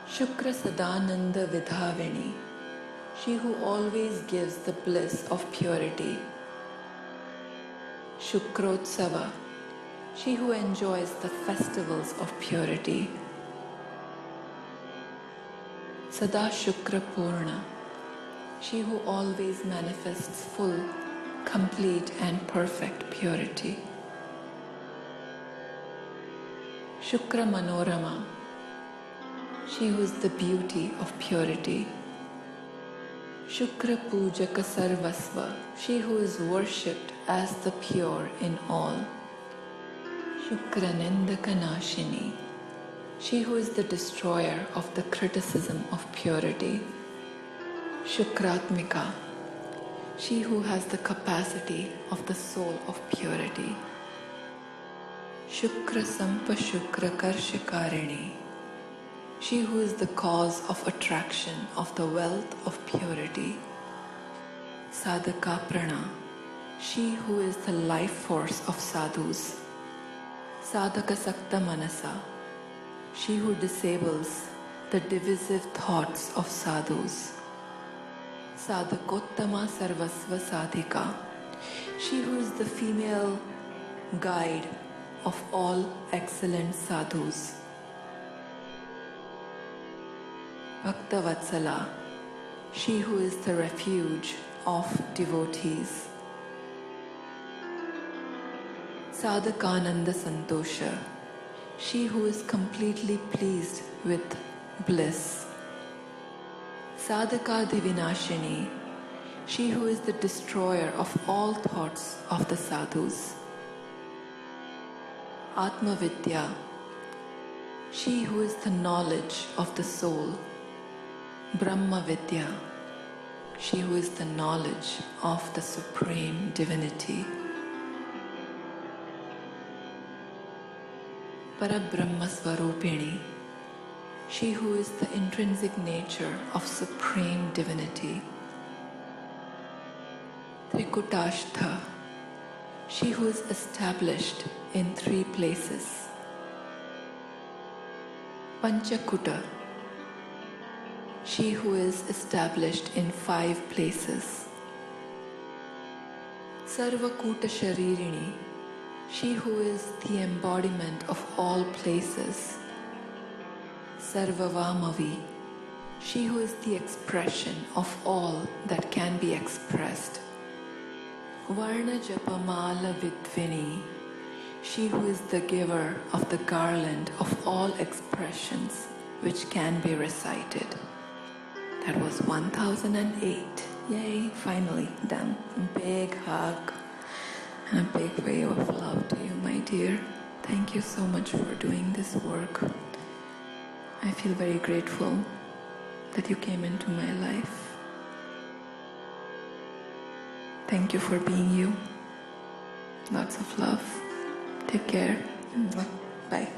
Shukra Sadananda Vidhavini, she who always gives the bliss of purity. Shukrotsava, she who enjoys the festivals of purity. Sada Shukra Purna, she who always manifests full, complete and perfect purity. Shukra Manorama, she who is the beauty of purity. Shukra Pujaka Sarvasva, she who is worshipped as the pure in all. Shukra Nindaka Nashini, she who is the destroyer of the criticism of purity. Shukratmika, she who has the capacity of the soul of purity. Shukra Sampa Shukra Karshikarini, she who is the cause of attraction of the wealth of purity. Sadhaka Prana, she who is the life force of sadhus. Sadhaka Sakta Manasa, she who disables the divisive thoughts of sadhus. Sadhakottama Sarvasva Sadhika, she who is the female guide of all excellent sadhus. Bhaktavatsala, she who is the refuge of devotees. Sadhakananda Santosha, she who is completely pleased with bliss. Sadhakadivinashini, she who is the destroyer of all thoughts of the sadhus. Atmavidya, she who is the knowledge of the soul. Brahmavidya, she who is the knowledge of the supreme divinity. Parabrahma Swarupini, she who is the intrinsic nature of supreme divinity. Trikutashtha, she who is established in 3 places. Panchakuta, she who is established in 5 places. Sarvakuta Sharirini, she who is the embodiment of all places. Sarvavamavi, she who is the expression of all that can be expressed. Varna Japamala Vidvini, she who is the giver of the garland of all expressions which can be recited. That was 1008. Yay, finally done. A big hug and a big wave of love to you, my dear. Thank you so much for doing this work. I feel very grateful that you came into my life. Thank you for being you. Lots of love. Take care. Bye.